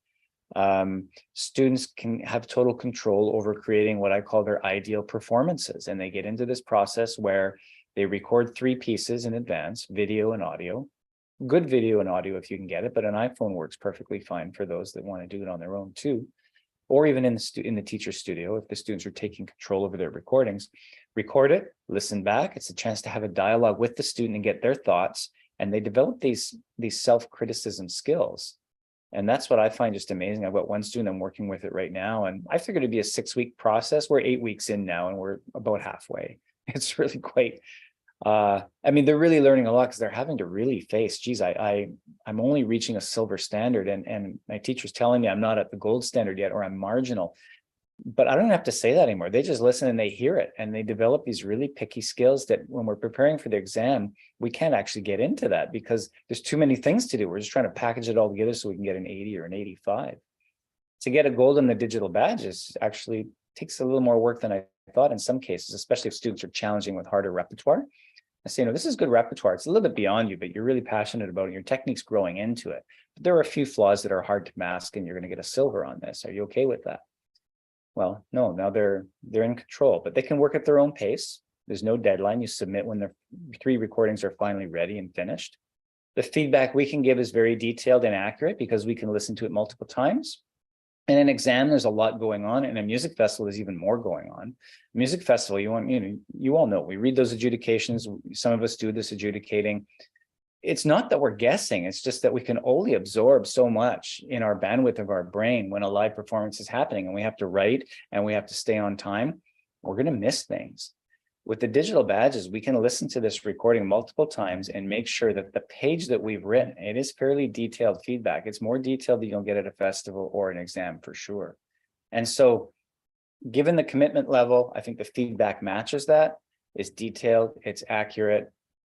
Students can have total control over creating what I call their ideal performances. And they get into this process where they record 3 pieces in advance, video and audio. Good video and audio if you can get it, but an iPhone works perfectly fine for those that want to do it on their own too. Or even in the teacher studio, if the students are taking control over their recordings, record it, listen back. It's a chance to have a dialogue with the student and get their thoughts. And they develop these self-criticism skills. And that's what I find just amazing. I've got one student, I'm working with it right now, and I figured it'd be a 6-week process. We're 8 weeks in now, and we're about halfway. It's really quite, I mean, they're really learning a lot because they're having to really face, geez, I'm only reaching a silver standard, and my teacher's telling me I'm not at the gold standard yet, or I'm marginal. But I don't have to say that anymore. They just listen and they hear it, and they develop these really picky skills that when we're preparing for the exam, we can't actually get into that because there's too many things to do. We're just trying to package it all together so we can get an 80 or an 85. To get a gold in the digital badges actually takes a little more work than I thought in some cases, especially if students are challenging with harder repertoire. I say, this is good repertoire. It's a little bit beyond you, but you're really passionate about it. Your technique's growing into it. But there are a few flaws that are hard to mask, and you're going to get a silver on this. Are you okay with that? Well, no, now they're in control, but they can work at their own pace. There's no deadline. You submit when the 3 recordings are finally ready and finished. The feedback we can give is very detailed and accurate because we can listen to it multiple times. In an exam, there's a lot going on. And a music festival, there's even more going on. Music festival, you all know, we read those adjudications. Some of us do this adjudicating. It's not that we're guessing, it's just that we can only absorb so much in our bandwidth of our brain when a live performance is happening and we have to write and we have to stay on time. We're going to miss things. With the digital badges, we can listen to this recording multiple times and make sure that the page that we've written, it is fairly detailed feedback. It's more detailed than you'll get at a festival or an exam for sure. And so given the commitment level, I think the feedback matches that. It's detailed, it's accurate.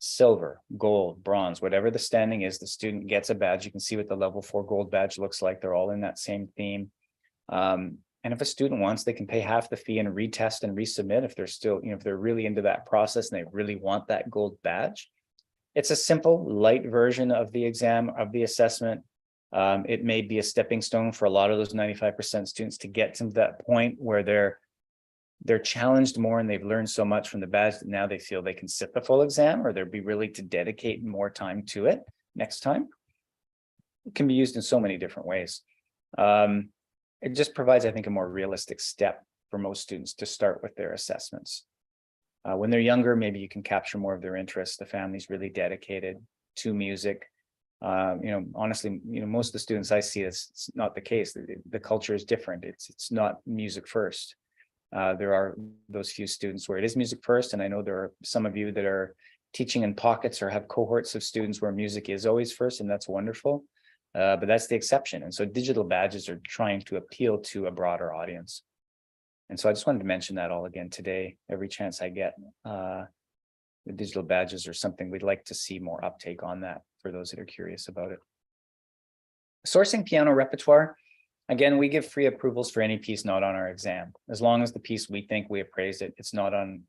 silver, gold, bronze, whatever the standing is, the student gets a badge. You can see what the level 4 gold badge looks like. They're all in that same theme. And if a student wants, they can pay half the fee and retest and resubmit if they're still, if they're really into that process and they really want that gold badge. It's a simple, light version of the exam, of the assessment. It may be a stepping stone for a lot of those 95% students to get to that point where they're challenged more and they've learned so much from the badge that now they feel they can sit the full exam, or they'll be willing to dedicate more time to it next time. It can be used in so many different ways. It just provides, I think, a more realistic step for most students to start with their assessments. When they're younger, maybe you can capture more of their interest. The family's really dedicated to music. Honestly, most of the students I see, it's not the case. The culture is different. It's not music first. There are those few students where it is music first, and I know there are some of you that are teaching in pockets or have cohorts of students where music is always first, and that's wonderful. But that's the exception. And so digital badges are trying to appeal to a broader audience. And so I just wanted to mention that all again today, every chance I get. The digital badges are something we'd like to see more uptake on that for those that are curious about it. Sourcing piano repertoire. Again, we give free approvals for any piece not on our exam. As long as the piece we think we appraised it, it's not on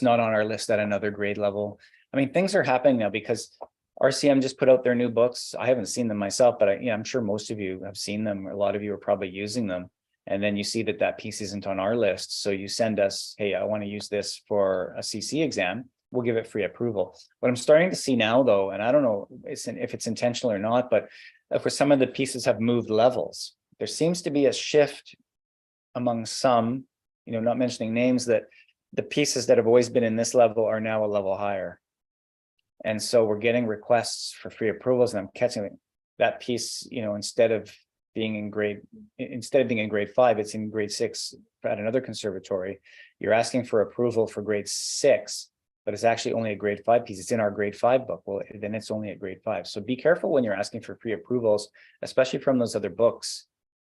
our list at another grade level. I mean, things are happening now because RCM just put out their new books. I haven't seen them myself, but I'm sure most of you have seen them. A lot of you are probably using them. And then you see that piece isn't on our list. So you send us, hey, I want to use this for a CC exam. We'll give it free approval. What I'm starting to see now, though, and I don't know if it's intentional or not, but for some of the pieces have moved levels. There seems to be a shift among some, not mentioning names, that the pieces that have always been in this level are now a level higher. And so we're getting requests for free approvals, and I'm catching that piece, instead of being in grade 5, it's in grade 6 at another conservatory. You're asking for approval for grade 6, but it's actually only a grade 5 piece. It's in our grade 5 book. Well, then it's only at grade 5. So be careful when you're asking for free approvals, especially from those other books,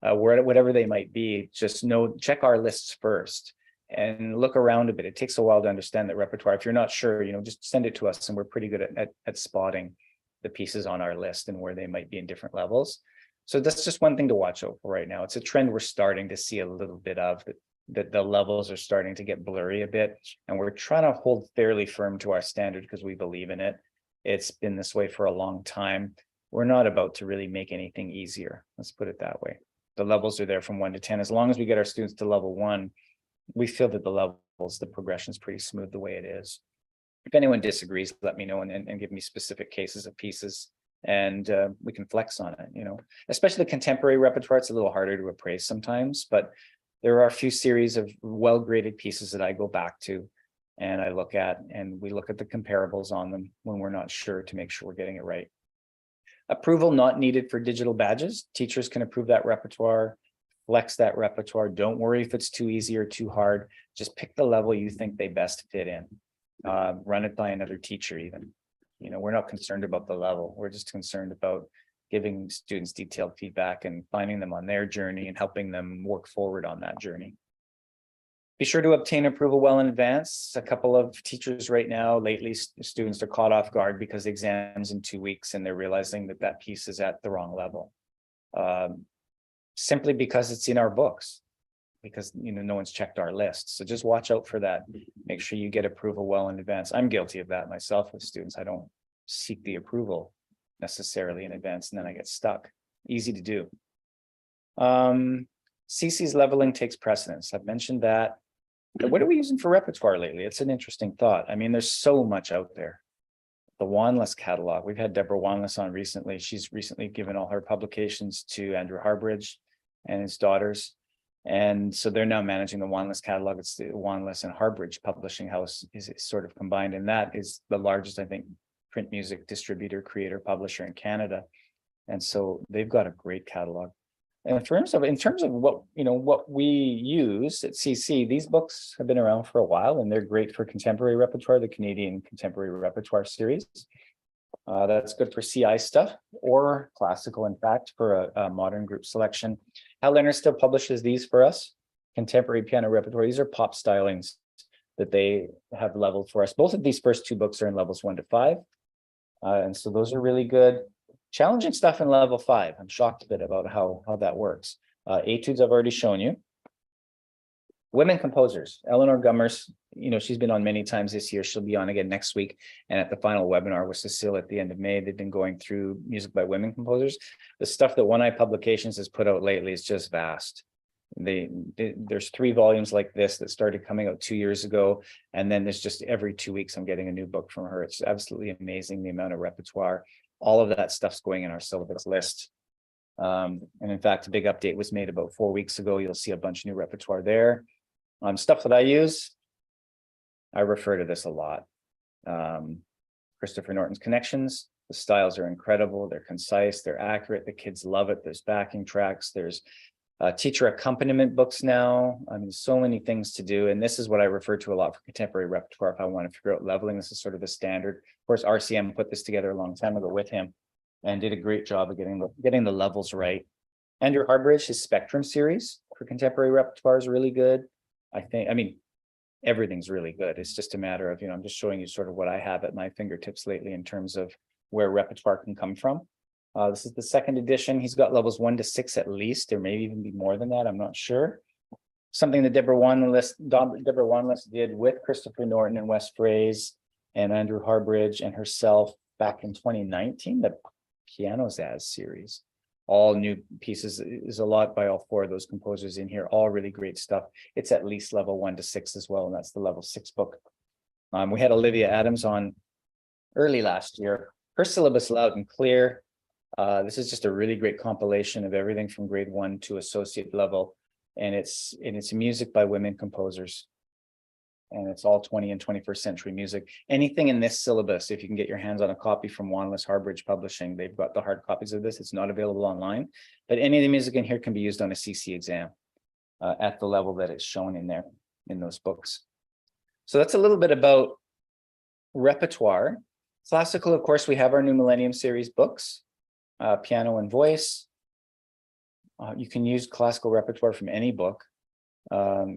whatever they might be. Just check our lists first and look around a bit. It takes a while to understand the repertoire. If you're not sure, just send it to us, and we're pretty good at spotting the pieces on our list and where they might be in different levels. So that's just one thing to watch out for right now. It's a trend we're starting to see a little bit of, that the levels are starting to get blurry a bit, and we're trying to hold fairly firm to our standard because we believe in it. It's been this way for a long time. We're not about to really make anything easier. Let's put it that way. The levels are there from 1 to 10. As long as we get our students to level 1, we feel that the progression is pretty smooth the way it is. If anyone disagrees, let me know and give me specific cases of pieces, and we can flex on it. Especially the contemporary repertoire, it's a little harder to appraise sometimes, but there are a few series of well-graded pieces that I go back to and I look at, and we look at the comparables on them when we're not sure, to make sure we're getting it right. Approval not needed for digital badges. Teachers can approve that repertoire, flex that repertoire. Don't worry if it's too easy or too hard. Just pick the level you think they best fit in. Run it by another teacher even. We're not concerned about the level. We're just concerned about giving students detailed feedback and finding them on their journey and helping them work forward on that journey. Be sure to obtain approval well in advance. A couple of teachers right now, lately, students are caught off guard because the exam's in 2 weeks and they're realizing that piece is at the wrong level. Simply because it's in our books, because no one's checked our list. So just watch out for that. Make sure you get approval well in advance. I'm guilty of that myself with students. I don't seek the approval necessarily in advance, and then I get stuck. Easy to do. CC's leveling takes precedence. I've mentioned that. But what are we using for repertoire lately? It's an interesting thought. I mean, there's so much out there. The Wanless catalog. We've had Deborah Wanless on recently. She's recently given all her publications to Andrew Harbridge and his daughters. And so they're now managing the Wanless catalog. It's the Wanless and Harbridge publishing house is sort of combined. And that is the largest, I think, print music distributor, creator, publisher in Canada. And so they've got a great catalog. And in terms of what we use at CC, these books have been around for a while, and they're great for contemporary repertoire, the Canadian Contemporary Repertoire Series. That's good for CI stuff, or classical, in fact, for a modern group selection. Hal Leonard still publishes these for us, contemporary piano repertoire. These are pop stylings that they have leveled for us. Both of these first two books are in levels 1 to 5. And so those are really good. Challenging stuff in level 5. I'm shocked a bit about how that works. Etudes I've already shown you. Women composers, Eleanor Gummers, she's been on many times this year. She'll be on again next week. And at the final webinar with Cecile at the end of May, they've been going through music by women composers. The stuff that One Eye Publications has put out lately is just vast. There's 3 volumes like this that started coming out 2 years ago. And then there's just every 2 weeks, I'm getting a new book from her. It's absolutely amazing, the amount of repertoire. All of that stuff's going in our syllabus list. And in fact, a big update was made about 4 weeks ago. You'll see a bunch of new repertoire there. Stuff that I use, I refer to this a lot. Christopher Norton's Connections. The styles are incredible. They're concise. They're accurate. The kids love it. There's backing tracks. There's teacher accompaniment books now. I mean, so many things to do. And this is what I refer to a lot for contemporary repertoire. If I want to figure out leveling, this is sort of the standard. Of course, RCM put this together a long time ago with him and did a great job of getting the levels right. Andrew Harbridge, his Spectrum series for contemporary repertoire is really good. I mean, everything's really good. It's just a matter of, I'm just showing you sort of what I have at my fingertips lately in terms of where repertoire can come from. This is the 2nd edition. He's got levels 1 to 6 at least. There may even be more than that. I'm not sure. Something that Deborah Wanless did with Christopher Norton and Wes Fraze and Andrew Harbridge and herself back in 2019, the Pianos As series. All new pieces. Is a lot by all 4 of those composers in here, all really great stuff. It's at least level 1 to 6 as well, and that's the level 6 book. We had Olivia Adams on early last year. Her syllabus loud and clear. This is just a really great compilation of everything from grade 1 to associate level, and it's music by women composers. And it's all 20th and 21st century music. Anything in this syllabus, if you can get your hands on a copy from Wanless Harbridge Publishing, they've got the hard copies of this. It's not available online, but any of the music in here can be used on a CC exam at the level that it's shown in there in those books. So that's a little bit about repertoire. Classical, of course, we have our New Millennium series books, piano and voice. You can use classical repertoire from any book.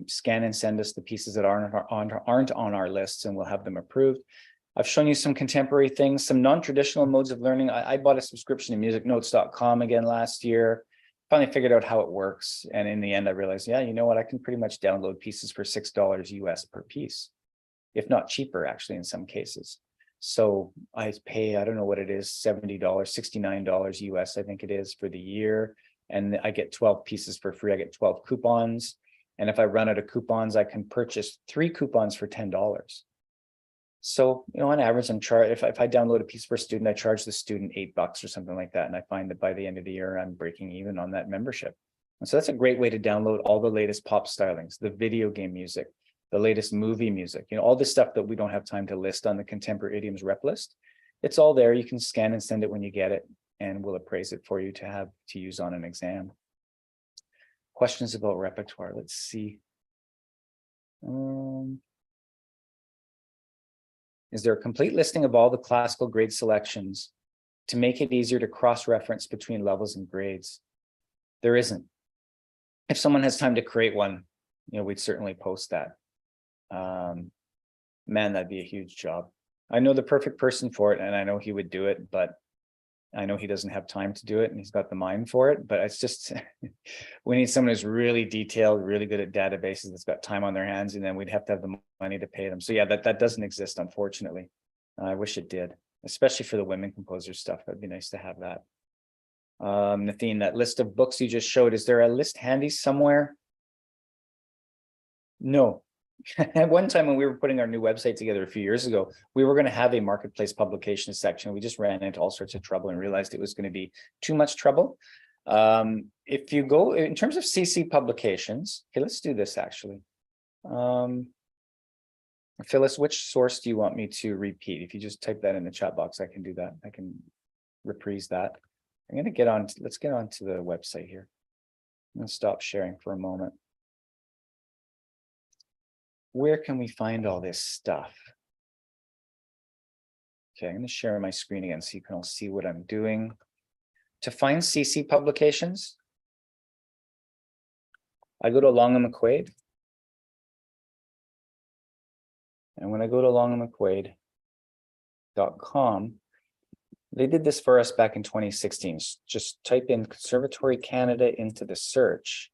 Scan and send us the pieces that aren't on our lists, and we'll have them approved. I've shown you some contemporary things, some non-traditional modes of learning. I bought a subscription to musicnotes.com again last year. Finally figured out how it works, and in the end I realized, yeah, you know what, I can pretty much download pieces for $6 US per piece, if not cheaper actually in some cases. So I pay, I don't know what it is, $70, $69 US, I think it is, for the year, and I get 12 pieces for free. I get 12 coupons. And if I run out of coupons, I can purchase 3 coupons for $10. So, on average, I'm if I download a piece for a student, I charge the student $8 or something like that. And I find that by the end of the year, I'm breaking even on that membership. And so that's a great way to download all the latest pop stylings, the video game music, the latest movie music, all this stuff that we don't have time to list on the Contemporary Idioms rep list. It's all there. You can scan and send it when you get it, and we'll appraise it for you to have to use on an exam. Questions about repertoire. Let's see. Is there a complete listing of all the classical grade selections to make it easier to cross-reference between levels and grades? There isn't. If someone has time to create one, we'd certainly post that. Man, that'd be a huge job. I know the perfect person for it, and I know he would do it, but I know he doesn't have time to do it, and he's got the mind for it, but it's just, we need someone who's really detailed, really good at databases, that's got time on their hands, and then we'd have to have the money to pay them. So yeah, that doesn't exist, unfortunately. I wish it did, especially for the women composer stuff. That'd be nice to have that. Nathine, that list of books you just showed, is there a list handy somewhere? No. At one time when we were putting our new website together a few years ago, we were going to have a marketplace publications section. We just ran into all sorts of trouble and realized it was going to be too much trouble. If you go in terms of CC publications, okay, let's do this actually. Phyllis, which source do you want me to repeat? If you just type that in the chat box, I can do that. I can reprise that. I'm going to get on, let's get on to the website here. I'm going to stop sharing for a moment. Where can we find all this stuff? Okay, I'm going to share my screen again so you can all see what I'm doing. To find CC publications, I go to Long and McQuaid. And when I go to longandmcquaid.com, they did this for us back in 2016. Just type in Conservatory Canada into the search,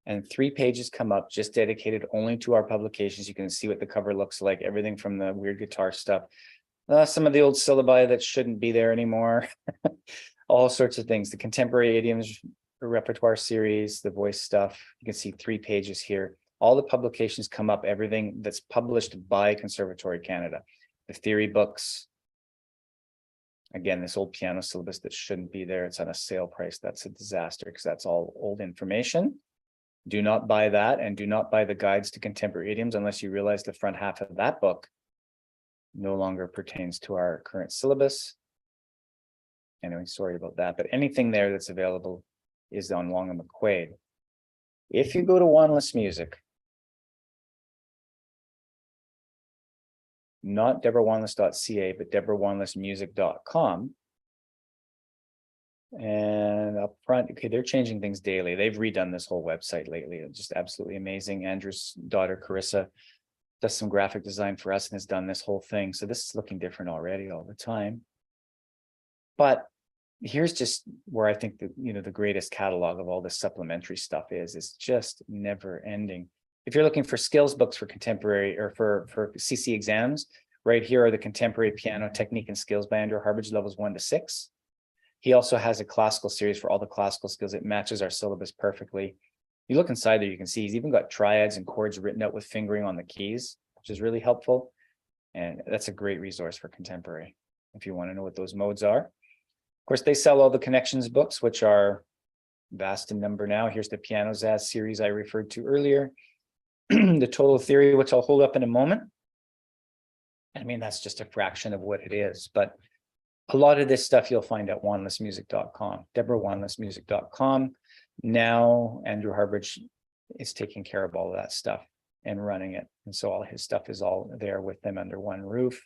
and 3 pages come up just dedicated only to our publications. You can see what the cover looks like, everything from the weird guitar stuff, some of the old syllabi that shouldn't be there anymore, all sorts of things, the contemporary idioms repertoire series, the voice stuff. You can see 3 pages here. All the publications come up, everything that's published by Conservatory Canada, the theory books. Again, this old piano syllabus that shouldn't be there, it's on a sale price. That's a disaster because that's all old information. Do not buy that, and do not buy the guides to contemporary idioms unless you realize the front half of that book no longer pertains to our current syllabus. Anyway, sorry about that, but anything there that's available is on Long and McQuaid. If you go to Wanless Music, not deborahwanless.ca, but deborahwanlessmusic.com. And up front, okay, they're changing things daily. They've redone this whole website lately. It's just absolutely amazing. Andrew's daughter, Carissa, does some graphic design for us and has done this whole thing. So this is looking different already all the time. But here's just where I think that, the greatest catalog of all this supplementary stuff is. It's just never ending. If you're looking for skills books for contemporary or for CC exams, right here are the Contemporary Piano Technique and Skills by Andrew Harbridge, levels 1 to 6. He also has a classical series for all the classical skills. It matches our syllabus perfectly. You look inside there, you can see he's even got triads and chords written out with fingering on the keys, which is really helpful. And that's a great resource for contemporary if you want to know what those modes are. Of course, they sell all the connections books, which are vast in number now. Here's the Piano Zazz series I referred to earlier. The Total Theory, which I'll hold up in a moment. I mean, that's just a fraction of what it is, but a lot of this stuff you'll find at wanlessmusic.com, deborahwanlessmusic.com. Now, Andrew Harbridge is taking care of all of that stuff and running it. And so all his stuff is all there with them under one roof.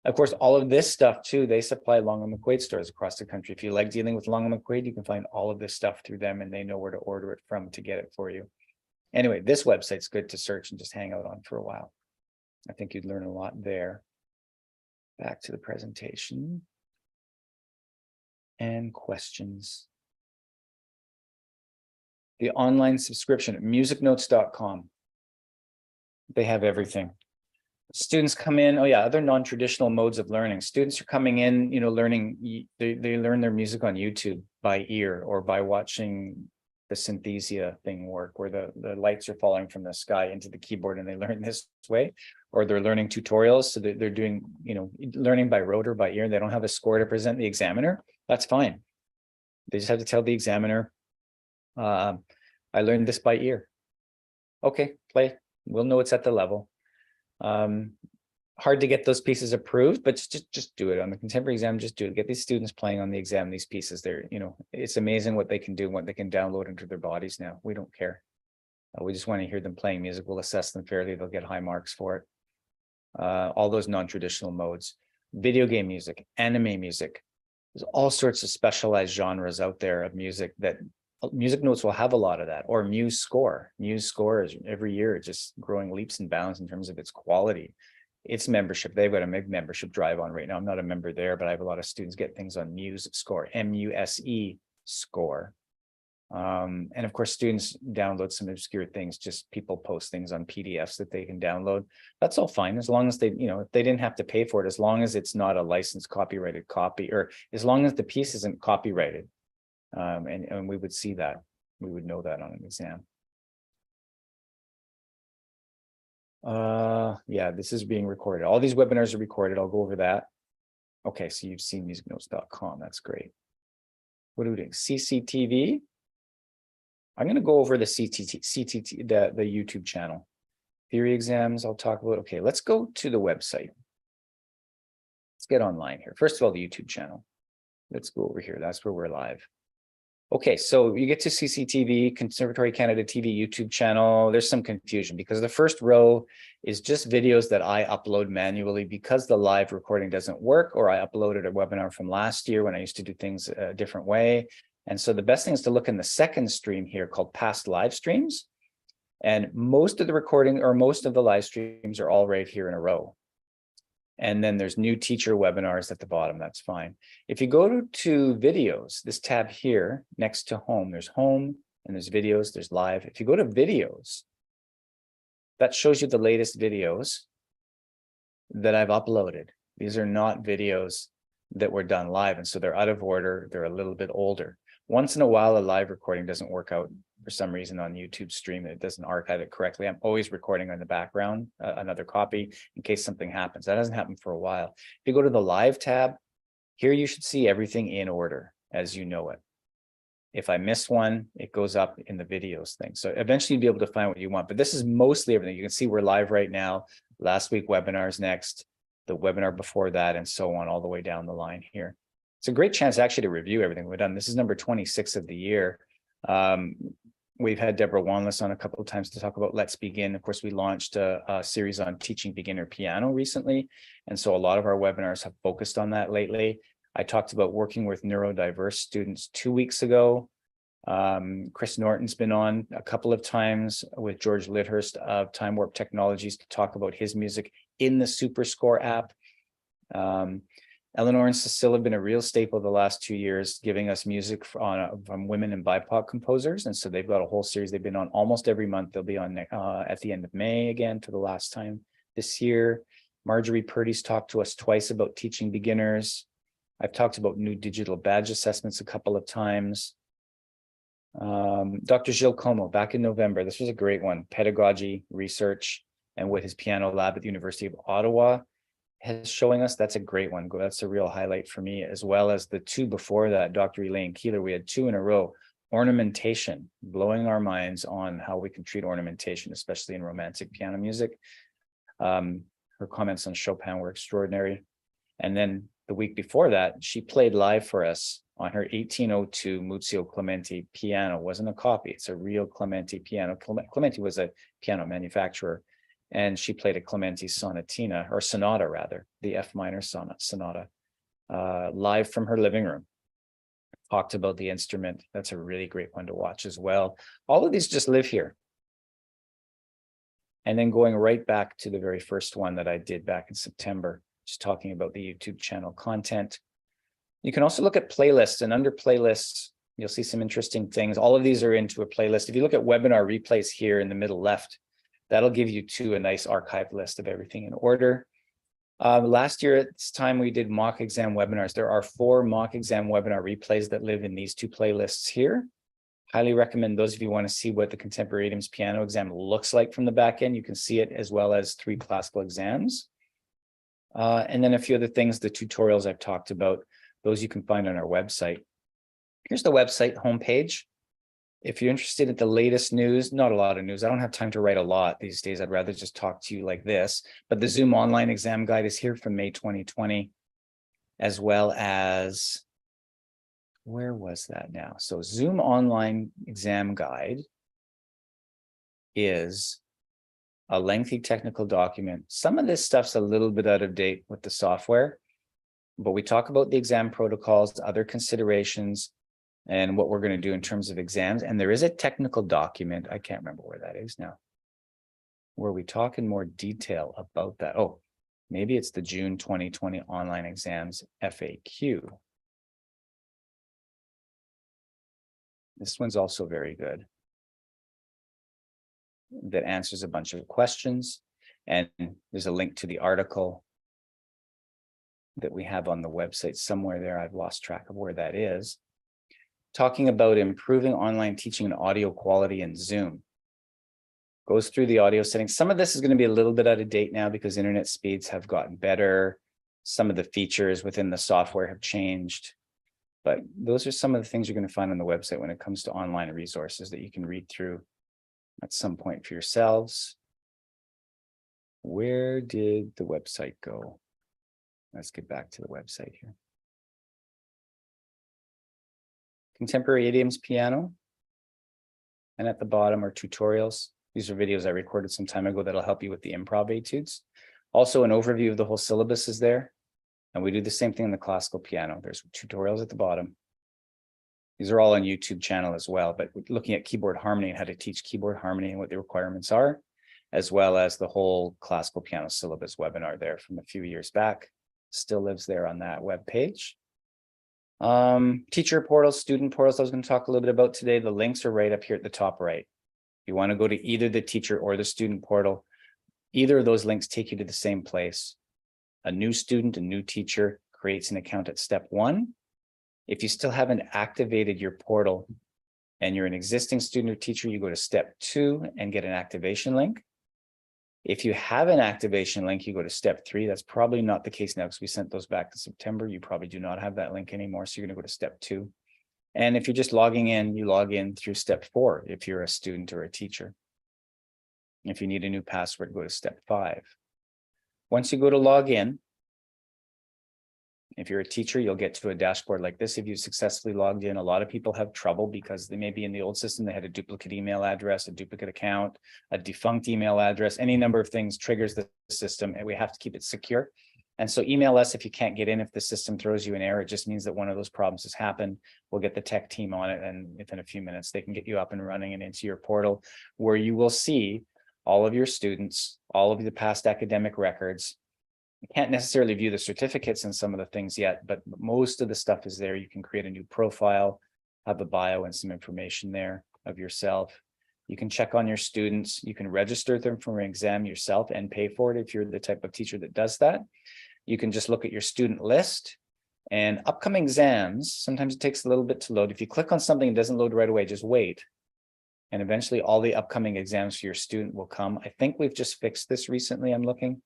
Of course, all of this stuff too, they supply Long and McQuaid stores across the country. If you like dealing with Long and McQuaid, you can find all of this stuff through them and they know where to order it from to get it for you. Anyway, this website's good to search and just hang out on for a while. I think you'd learn a lot there. Back to the presentation. And questions. The online subscription at musicnotes.com. They have everything. Students come in, other non-traditional modes of learning. Students are coming in, learning, they learn their music on YouTube by ear or by watching the Synthesia thing work, where the lights are falling from the sky into the keyboard and they learn this way, or they're learning tutorials. So they're doing, learning by rote or by ear. They don't have a score to present the examiner. That's fine. They just have to tell the examiner, I learned this by ear. Okay, play. We'll know it's at the level. Hard to get those pieces approved, but just do it on the contemporary exam. Just do it. Get these students playing on the exam. These pieces, it's amazing what they can do, what they can download into their bodies now. We don't care. We just want to hear them playing music. We'll assess them fairly. They'll get high marks for it. All those non-traditional modes, video game music, anime music. There's all sorts of specialized genres out there of music that Music Notes will have a lot of that, or Muse Score. Muse Score is every year just growing leaps and bounds in terms of its quality. Its membership, they've got a big membership drive on right now. I'm not a member there, but I have a lot of students get things on Muse Score, M-U-S-E Score. And of course, students download some obscure things, just people post things on PDFs that they can download. That's all fine, as long as they, if they didn't have to pay for it, as long as it's not a licensed copyrighted copy, or as long as the piece isn't copyrighted. And we would see that, we would know that on an exam. Yeah, this is being recorded. All these webinars are recorded. I'll go over that. Okay, so you've seen musicnotes.com. That's great. What are we doing? CCTV. I'm going to go over the CTT, the YouTube channel. Theory exams, I'll talk about. Okay, let's go to the website. Let's get online here. First of all, the YouTube channel. Let's go over here. That's where we're live. Okay, so you get to CCTV, Conservatory Canada TV YouTube channel. There's some confusion because the first row is just videos that I upload manually because the live recording doesn't work, or I uploaded a webinar from last year when I used to do things a different way. And so the best thing is to look in the second stream here called past live streams. And most of the recording or most of the live streams are all right here in a row. And then there's new teacher webinars at the bottom. That's fine. If you go to videos, this tab here next to home, there's home and there's videos, there's live. If you go to videos, that shows you the latest videos that I've uploaded. These are not videos that were done live. And so they're out of order. They're a little bit older. Once in a while, a live recording doesn't work out for some reason on YouTube stream. It doesn't archive it correctly. I'm always recording in the background, another copy in case something happens. That hasn't happened for a while. If you go to the live tab, here you should see everything in order as you know it. If I miss one, it goes up in the videos thing. So eventually you'll be able to find what you want, but this is mostly everything. You can see we're live right now. Last week webinars next, the webinar before that, and so on all the way down the line here. It's a great chance actually to review everything we've done. This is number 26 of the year. We've had Deborah Wanless on a couple of times to talk about Let's Begin. Of course, we launched a series on teaching beginner piano recently. And so a lot of our webinars have focused on that lately. I talked about working with neurodiverse students 2 weeks ago. Chris Norton's been on a couple of times with George Lidhurst of Time Warp Technologies to talk about his music in the SuperScore app. Eleanor and Cecile have been a real staple the last 2 years, giving us music from women and BIPOC composers. And so they've got a whole series they've been on almost every month. They'll be on at the end of May again for the last time this year. Marjorie Purdy's talked to us twice about teaching beginners. I've talked about new digital badge assessments a couple of times. Dr. Gilles Como back in November. This was a great one. Pedagogy, research, and with his piano lab at the University of Ottawa has showing us. That's a great one. That's a real highlight for me, as well as the two before that, Dr. Elaine Keeler. We had two in a row. Ornamentation, blowing our minds on how we can treat ornamentation, especially in romantic piano music. Her comments on Chopin were extraordinary. And then the week before that, she played live for us on her 1802 Muzio Clementi piano. It wasn't a copy, it's a real Clementi piano. Clementi was a piano manufacturer, and she played a Clementi sonatina, or sonata rather, the F minor sonata, live from her living room. Talked about the instrument. That's a really great one to watch as well. All of these just live here. And then going right back to the very first one that I did back in September, just talking about the YouTube channel content. You can also look at playlists, and under playlists, you'll see some interesting things. All of these are into a playlist. If you look at webinar replays here in the middle left, that'll give you a nice archive list of everything in order. Last year at this time, we did mock exam webinars. There are 4 mock exam webinar replays that live in these 2 playlists here. Highly recommend those if you want to see what the contemporary idioms piano exam looks like from the back end. You can see it, as well as 3 classical exams. And then a few other things, the tutorials I've talked about, those you can find on our website. Here's the website homepage. If you're interested in the latest news, not a lot of news. I don't have time to write a lot these days. I'd rather just talk to you like this. But the Zoom online exam guide is here from May 2020, as well as, where was that now? So Zoom online exam guide is a lengthy technical document. Some of this stuff's a little bit out of date with the software, but we talk about the exam protocols, other considerations, and what we're going to do in terms of exams. And there is a technical document, I can't remember where that is now, where we talk in more detail about that. Oh, maybe it's the June 2020 online exams FAQ. This one's also very good. That answers a bunch of questions. And there's a link to the article that we have on the website somewhere there. I've lost track of where that is. Talking about improving online teaching and audio quality in Zoom. Goes through the audio settings. Some of this is going to be a little bit out of date now because internet speeds have gotten better. Some of the features within the software have changed. But those are some of the things you're going to find on the website when it comes to online resources that you can read through at some point for yourselves. Where did the website go? Let's get back to the website here. Contemporary idioms piano. And at the bottom are tutorials. These are videos I recorded some time ago that'll help you with the improv etudes. Also, an overview of the whole syllabus is there. And we do the same thing in the classical piano. There's tutorials at the bottom. These are all on YouTube channel as well, but looking at keyboard harmony and how to teach keyboard harmony and what the requirements are, as well as the whole classical piano syllabus webinar there from a few years back, still lives there on that web page. Teacher portals, student portals, I was going to talk a little bit about today. The links are right up here at the top right. If you want to go to either the teacher or the student portal, either of those links take you to the same place. A new student, a new teacher creates an account at step 1. If you still haven't activated your portal and you're an existing student or teacher, you go to step 2 and get an activation link. If you have an activation link, you go to step 3. That's probably not the case now because we sent those back to September. You probably do not have that link anymore. So you're going to go to step 2. And if you're just logging in, you log in through step 4 if you're a student or a teacher. If you need a new password, go to step 5. Once you go to log in, if you're a teacher, you'll get to a dashboard like this. If you successfully logged in, a lot of people have trouble because they may be in the old system. They had a duplicate email address, a duplicate account, a defunct email address, any number of things triggers the system, and we have to keep it secure. And so email us if you can't get in. If the system throws you an error, it just means that one of those problems has happened. We'll get the tech team on it, and within a few minutes, they can get you up and running and into your portal where you will see all of your students, all of the past academic records. You can't necessarily view the certificates and some of the things yet, but most of the stuff is there. You can create a new profile, have a bio and some information there of yourself. You can check on your students. You can register them for an exam yourself and pay for it if you're the type of teacher that does that. You can just look at your student list and upcoming exams. Sometimes it takes a little bit to load. If you click on something, it doesn't load right away, just wait. And eventually all the upcoming exams for your student will come. I think we've just fixed this recently, I'm looking.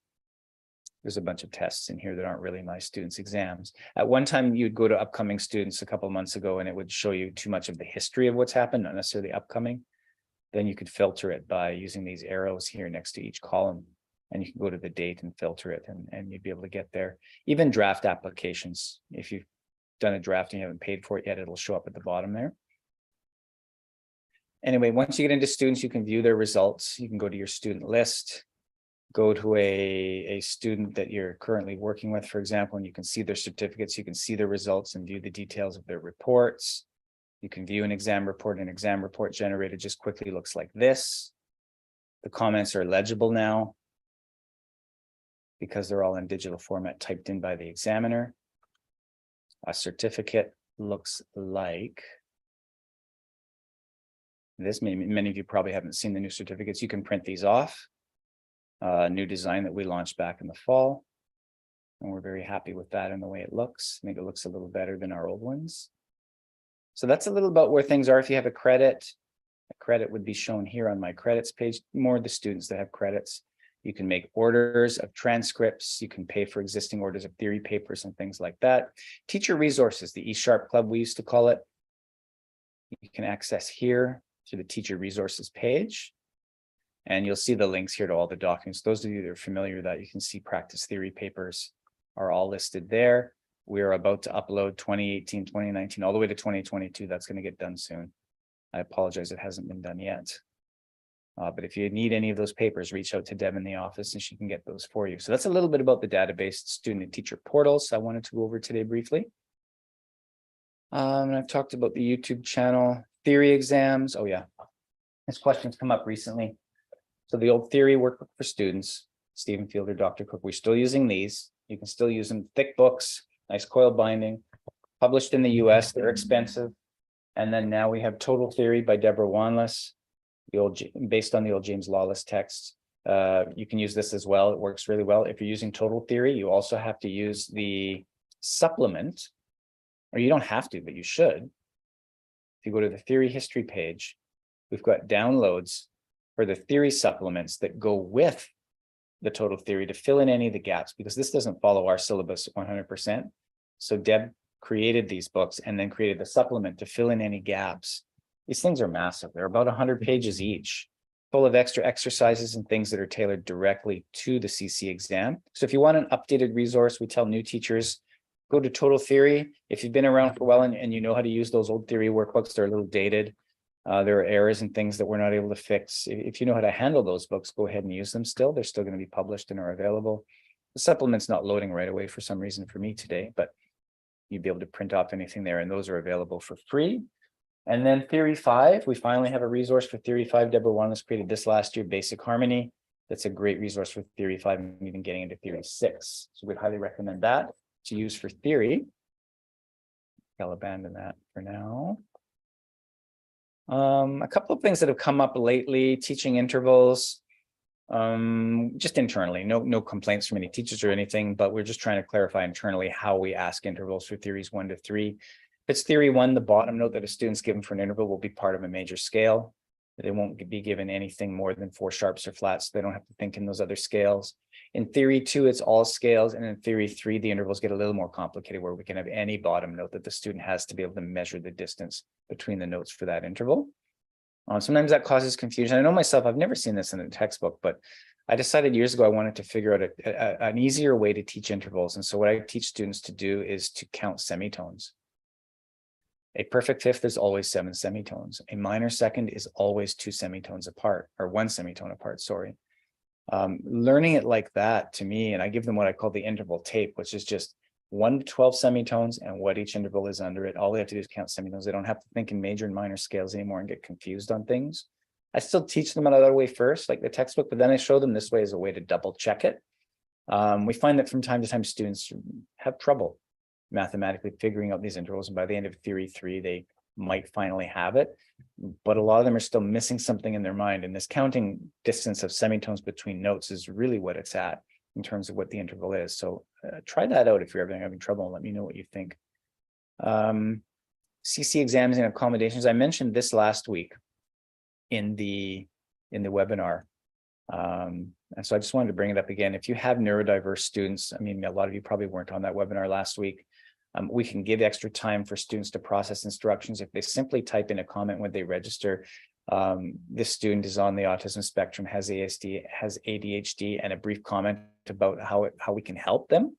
There's a bunch of tests in here that aren't really my students' exams. At one time, you'd go to upcoming students a couple of months ago, and it would show you too much of the history of what's happened, not necessarily upcoming. Then you could filter it by using these arrows here next to each column, and you can go to the date and filter it, and you'd be able to get there. Even draft applications, if you've done a draft and you haven't paid for it yet, it'll show up at the bottom there. Anyway, once you get into students, you can view their results. You can go to your student list, go to a student that you're currently working with, for example, and you can see their certificates, you can see their results and view the details of their reports. You can view an exam report. An exam report generated just quickly looks like this. The comments are legible now because they're all in digital format typed in by the examiner. A certificate looks like this. Many of you probably haven't seen the new certificates. You can print these off. New design that we launched back in the fall. And we're very happy with that and the way it looks. I think it looks a little better than our old ones. So that's a little about where things are. If you have a credit would be shown here on my credits page. More of the students that have credits. You can make orders of transcripts. You can pay for existing orders of theory papers and things like that. Teacher resources, the eSharp Club we used to call it. You can access here through the teacher resources page. And you'll see the links here to all the documents. Those of you that are familiar with that, you can see practice theory papers are all listed there. We are about to upload 2018, 2019, all the way to 2022. That's going to get done soon. I apologize, it hasn't been done yet. But if you need any of those papers, reach out to Deb in the office and she can get those for you. So that's a little bit about the database student and teacher portals I wanted to go over today briefly. And I've talked about the YouTube channel, theory exams. Oh yeah, this question's come up recently. So the old theory workbook for students, Stephen Fielder, Dr. Cook, we're still using these. You can still use them, thick books, nice coil binding, published in the US, they're expensive. And then now we have Total Theory by Deborah Wanless, based on the old James Lawless text. You can use this as well, it works really well. If you're using Total Theory, you also have to use the supplement, or you don't have to, but you should. If you go to the theory history page, we've got downloads for the theory supplements that go with the Total Theory to fill in any of the gaps, because this doesn't follow our syllabus 100%. So Deb created these books and then created the supplement to fill in any gaps. These things are massive. They're about 100 pages each, full of extra exercises and things that are tailored directly to the CC exam. So if you want an updated resource, we tell new teachers, go to Total Theory. If you've been around for a while and you know how to use those old theory workbooks, they're a little dated. There are errors and things that we're not able to fix. If you know how to handle those books, go ahead and use them still. They're still going to be published and are available. The supplement's not loading right away for some reason for me today, but you'd be able to print off anything there, and those are available for free. And then theory 5, we finally have a resource for theory 5. Deborah Wanless created this last year, Basic Harmony. That's a great resource for theory 5 and even getting into theory 6. So we'd highly recommend that to use for theory. I'll abandon that for now. A couple of things that have come up lately, teaching intervals, just internally, no complaints from any teachers or anything, but we're just trying to clarify internally how we ask intervals for theories 1 to 3. If it's theory 1, the bottom note that a student's given for an interval will be part of a major scale. They won't be given anything more than 4 sharps or flats. So they don't have to think in those other scales. In theory 2, it's all scales. And in theory 3, the intervals get a little more complicated where we can have any bottom note that the student has to be able to measure the distance between the notes for that interval. Sometimes that causes confusion. I know myself, I've never seen this in a textbook, but I decided years ago I wanted to figure out an easier way to teach intervals. And so what I teach students to do is to count semitones. A perfect fifth is always 7 semitones. A minor second is always 2 semitones apart, or 1 semitone apart, sorry. Learning it like that to me, and I give them what I call the interval tape, which is just 1 to 12 semitones and what each interval is under it. All they have to do is count semitones. They don't have to think in major and minor scales anymore and get confused on things. I still teach them another way first, like the textbook, but then I show them this way as a way to double check it. We find that from time to time students have trouble mathematically figuring out these intervals, and by the end of theory 3 they might finally have it, but a lot of them are still missing something in their mind, and this counting distance of semitones between notes is really what it's at in terms of what the interval is. So try that out if you're ever having trouble and let me know what you think. CC exams and accommodations, I mentioned this last week in the webinar. And so I just wanted to bring it up again. If you have neurodiverse students, I mean, a lot of you probably weren't on that webinar last week. We can give extra time for students to process instructions. If they simply type in a comment when they register, this student is on the autism spectrum, has ASD, has ADHD, and a brief comment about how we can help them.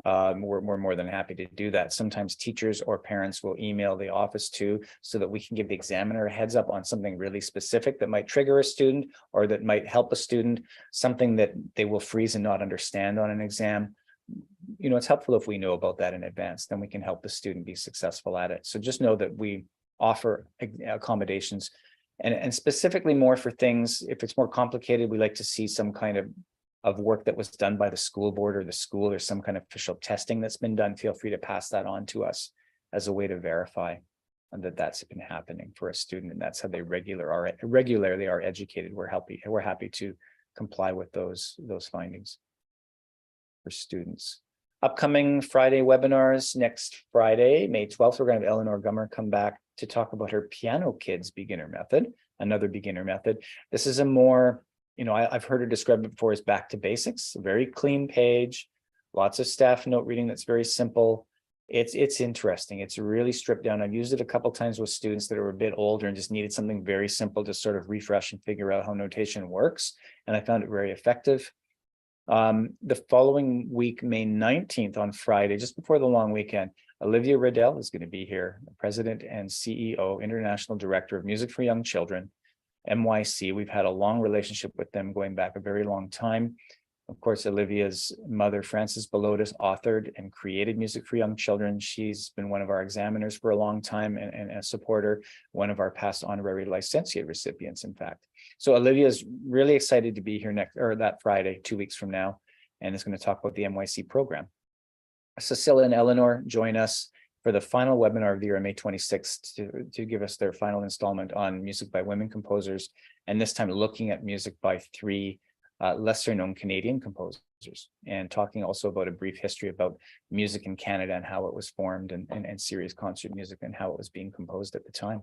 We're more than happy to do that. Sometimes teachers or parents will email the office too, so that we can give the examiner a heads up on something really specific that might trigger a student or that might help a student, something that they will freeze and not understand on an exam. You know, it's helpful if we know about that in advance, then we can help the student be successful at it. So just know that we offer accommodations and specifically more for things, if it's more complicated, we like to see some kind of work that was done by the school board or the school, or some kind of official testing that's been done. Feel free to pass that on to us as a way to verify that that's been happening for a student, and that's how they regularly are educated. We're happy to comply with those findings for students. Upcoming Friday webinars. Next Friday, May 12th, we're going to have Eleanor Gummer come back to talk about her Piano Kids beginner method, another beginner method. This is a more, you know, I've heard her describe it before as back to basics, a very clean page, lots of staff note reading that's very simple. It's interesting. It's really stripped down. I've used it a couple times with students that are a bit older and just needed something very simple to sort of refresh and figure out how notation works. And I found it very effective. The following week, May 19th on Friday, just before the long weekend, Olivia Riddell is going to be here, the President and CEO, International Director of Music for Young Children, MYC. We've had a long relationship with them going back a very long time. Of course, Olivia's mother, Frances Belotis, authored and created Music for Young Children. She's been one of our examiners for a long time and a supporter, one of our past honorary licentiate recipients, in fact. So Olivia is really excited to be here that Friday, 2 weeks from now, and is going to talk about the MYC program. Cecilia and Eleanor join us for the final webinar of the year on May 26th to give us their final installment on music by women composers, and this time looking at music by 3 lesser known Canadian composers, and talking also about a brief history about music in Canada and how it was formed, and serious concert music and how it was being composed at the time,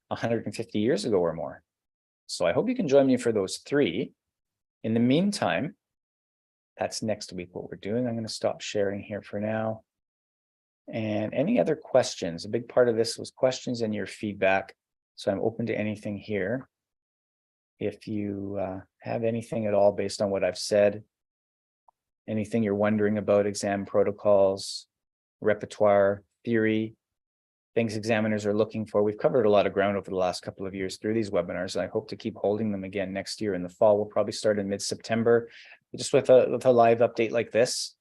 150 years ago or more. So I hope you can join me for those 3. In the meantime, that's next week what we're doing. I'm going to stop sharing here for now. And any other questions? A big part of this was questions and your feedback. So I'm open to anything here. If you have anything at all based on what I've said, anything you're wondering about exam protocols, repertoire, theory, things examiners are looking for. We've covered a lot of ground over the last couple of years through these webinars, and I hope to keep holding them again next year in the fall. We'll probably start in mid-September, just with a live update like this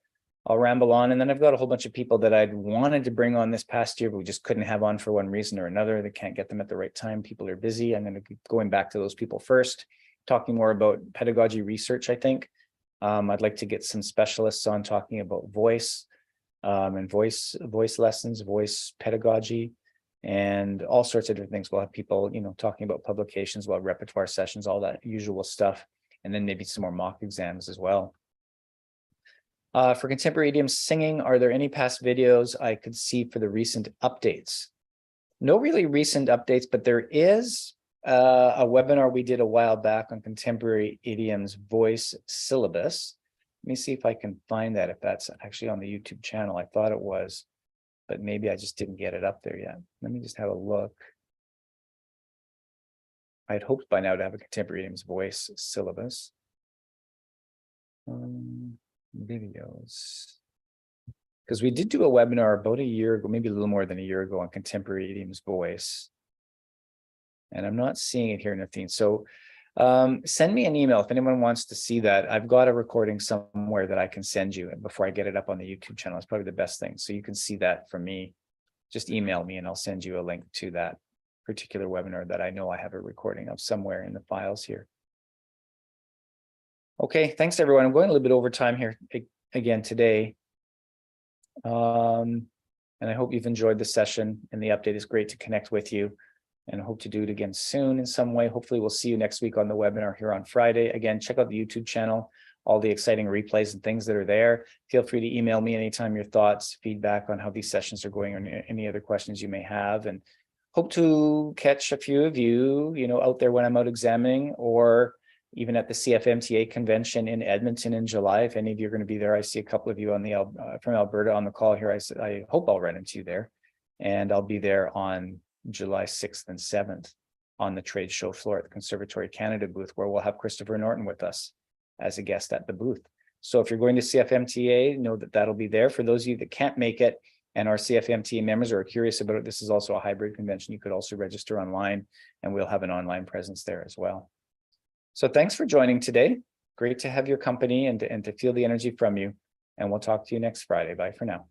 I'll ramble on, and then I've got a whole bunch of people that I'd wanted to bring on this past year, but we just couldn't have on for one reason or another. They can't get them at the right time. People are busy. I'm going to be going back to those people first, talking more about pedagogy research, I think. I'd like to get some specialists on talking about voice and voice lessons, voice pedagogy, and all sorts of different things. We'll have people, talking about publications, we'll have repertoire sessions, all that usual stuff, and then maybe some more mock exams as well. For contemporary idiom singing, are there any past videos I could see for the recent updates? No really recent updates, but there is a webinar we did a while back on contemporary idioms voice syllabus. Let me see if I can find that, if that's actually on the YouTube channel. I thought it was, but maybe I just didn't get it up there yet. Let me just have a look. I'd hoped by now to have a contemporary idioms voice syllabus. Videos. Because we did do a webinar about a year ago, maybe a little more than a year ago, on contemporary idioms voice. And I'm not seeing it here, Nathine. So send me an email if anyone wants to see that. I've got a recording somewhere that I can send you before I get it up on the YouTube channel. It's probably the best thing. So you can see that from me. Just email me and I'll send you a link to that particular webinar that I know I have a recording of somewhere in the files here. Okay, thanks everyone. I'm going a little bit over time here again today. And I hope you've enjoyed the session, and the update is great to connect with you, and I hope to do it again soon in some way. Hopefully we'll see you next week on the webinar here on Friday. Again, check out the YouTube channel, all the exciting replays and things that are there. Feel free to email me anytime your thoughts, feedback on how these sessions are going, or any other questions you may have, and hope to catch a few of you, out there when I'm out examining, or even at the CFMTA convention in Edmonton in July. If any of you are going to be there, I see a couple of you on the from Alberta on the call here. I hope I'll run into you there, and I'll be there on July 6th and 7th on the trade show floor at the Conservatory Canada booth, where we'll have Christopher Norton with us as a guest at the booth. So if you're going to CFMTA, know that that'll be there. For those of you that can't make it and are CFMTA members or are curious about it, this is also a hybrid convention. You could also register online, and we'll have an online presence there as well. So thanks for joining today. Great to have your company and to feel the energy from you. And we'll talk to you next Friday. Bye for now.